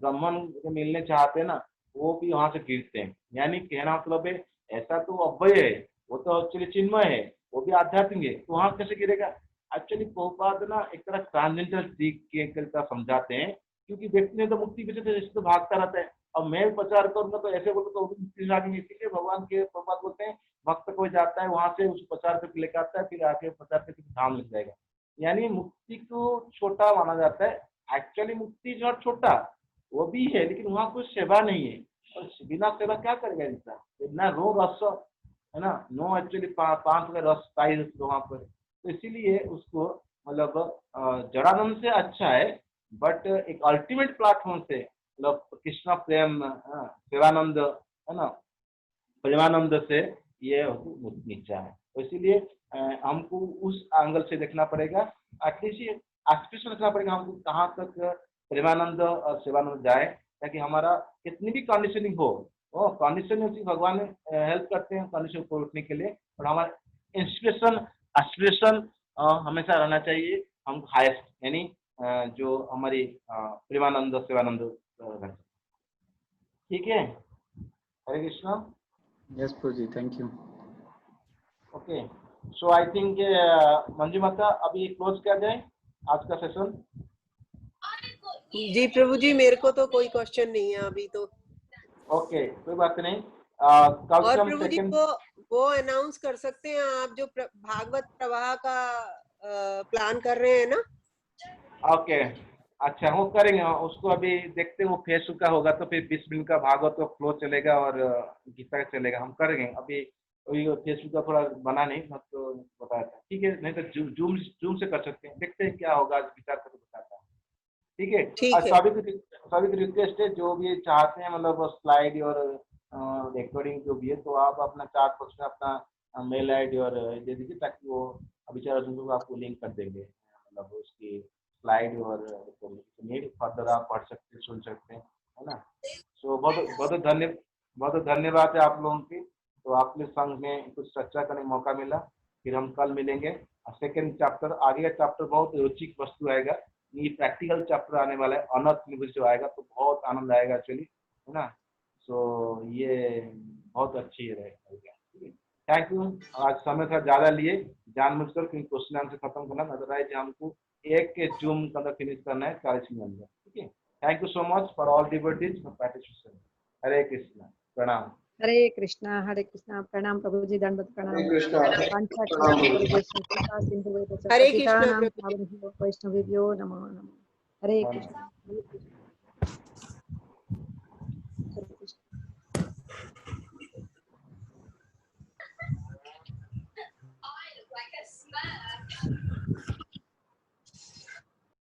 ब्राह्मण मिलने चाहते हैं ना वो भी वहां से गिरते हैं, यानी कहना मतलब है ऐसा तो अव्यय है, वो तो एक्चुअली चिन्मय है, वो भी आध्यात्मिक है, तो वहां कैसे गिरेगा। एक्चुअली प्रभुपाद ना एक तरह ट्रांसजेंडर सीख के समझाते हैं, क्योंकि व्यक्ति ने तो मुक्ति पीछे तो भागता रहता है, अब मैं प्रचार करूंगा तो ऐसे बोलो तो मुक्ति लागेंगे, इसीलिए भगवान के प्रभुपाद बोलते हैं भक्त कोई जाता है वहां से उसको प्रचार करके लेकर आता है, फिर आके प्रचार करके धाम लग जाएगा, यानी मुक्ति को छोटा माना जाता है। एक्चुअली मुक्ति जो छोटा वो भी है, लेकिन वहाँ कोई सेवा नहीं है, और बिना सेवा क्या करेगा इंसान, ना रो रस है ना, नो एक्चुअली 5 का रस पाई वहाँ पर, तो इसीलिए उसको मतलब जड़ानंद से अच्छा है, बट एक अल्टीमेट प्लेटफॉर्म से मतलब कृष्णा प्रेम सेवानंद है ना, प्रेमानंद से ये नीचा है। तो इसीलिए हमको उस एंगल से देखना पड़ेगा, एटलीस्ट ये एस्पिरेशन रखना पड़ेगा हमको कहाँ तक प्रेमानंद और शिवानंद जाए, ताकि हमारा कितनी भी कंडीशनिंग हो, वो कंडीशन में भगवान हेल्प करते हैं कंडीशन को उठने के लिए, और हमारा इंस्पिरेशन एस्पिरेशन हमेशा रहना चाहिए हम हाईएस्ट, यानी जो हमारी प्रेमानंद शिवानंद। ठीक है, Hare Krishna. Yes Prabhu ji, thank you. Okay, so I think Manju माता अभी क्लोज किया जाए आज का सेशन। जी प्रभु जी, मेरे को तो कोई क्वेश्चन नहीं है अभी तो। ओके, कोई बात नहीं। कल और से हम प्रभु जी सेकंड वो अनाउंस कर सकते हैं आप जो भागवत प्रवाह का प्लान कर रहे हैं ना? ओके, अच्छा वो करेंगे, उसको अभी देखते हैं, वो फेसबुक का होगा तो फिर 20 मिनट का भागवत का फ्लो चलेगा और गीता का चलेगा, हम करेंगे। अभी फेसबुक का थोड़ा बना नहीं, मैं तो बताया था। ठीक है, नहीं तो जूम से कर सकते हैं, देखते हैं क्या होगा, आज विचार करके बताता हूँ। ठीक है, सभी की रिक्वेस्ट है, जो भी चाहते हैं मतलब स्लाइड और रिकॉर्डिंग जो भी है, तो आप अपना चार्ट बॉक्स में अपना मेल आईडी और दे दीजिए, ताकि वो विचार अर्जुन को आपको लिंक कर देंगे, मतलब उसकी स्लाइड और नीड फर्दर आप पढ़ सकते हैं, सुन सकते हैं, है ना। सो बहुत धन्यवाद है आप लोगों की। तो आपके संग में कुछ चर्चा करने का मौका मिला, फिर हम कल मिलेंगे। सेकेंड चैप्टर, आगे का चैप्टर बहुत रुचिक वस्तु आएगा, ये प्रैक्टिकल चैप्टर आने वाला है, अनर्थ निवृत्ति जो आएगा तो बहुत आनंद आएगा एक्चुअली, है ना। सो ये बहुत अच्छी रहेगा। थैंक यू, आज समय था ज़्यादा लिए जानबूझकर, क्योंकि क्वेश्चन आंसर खत्म करना, अदरवाइज हमको एक के जूम का फिनिश करना है 40 मिनट में। ठीक है, thank you so much for all devotees for participation. Hare Krishna, प्रणाम। हरे कृष्णा प्रणाम प्रभु जी, दंडवत प्रणाम। हरे कृष्णा हरे कृष्णा वैष्णवेभ्यो नमो नमः। हरे कृष्णा।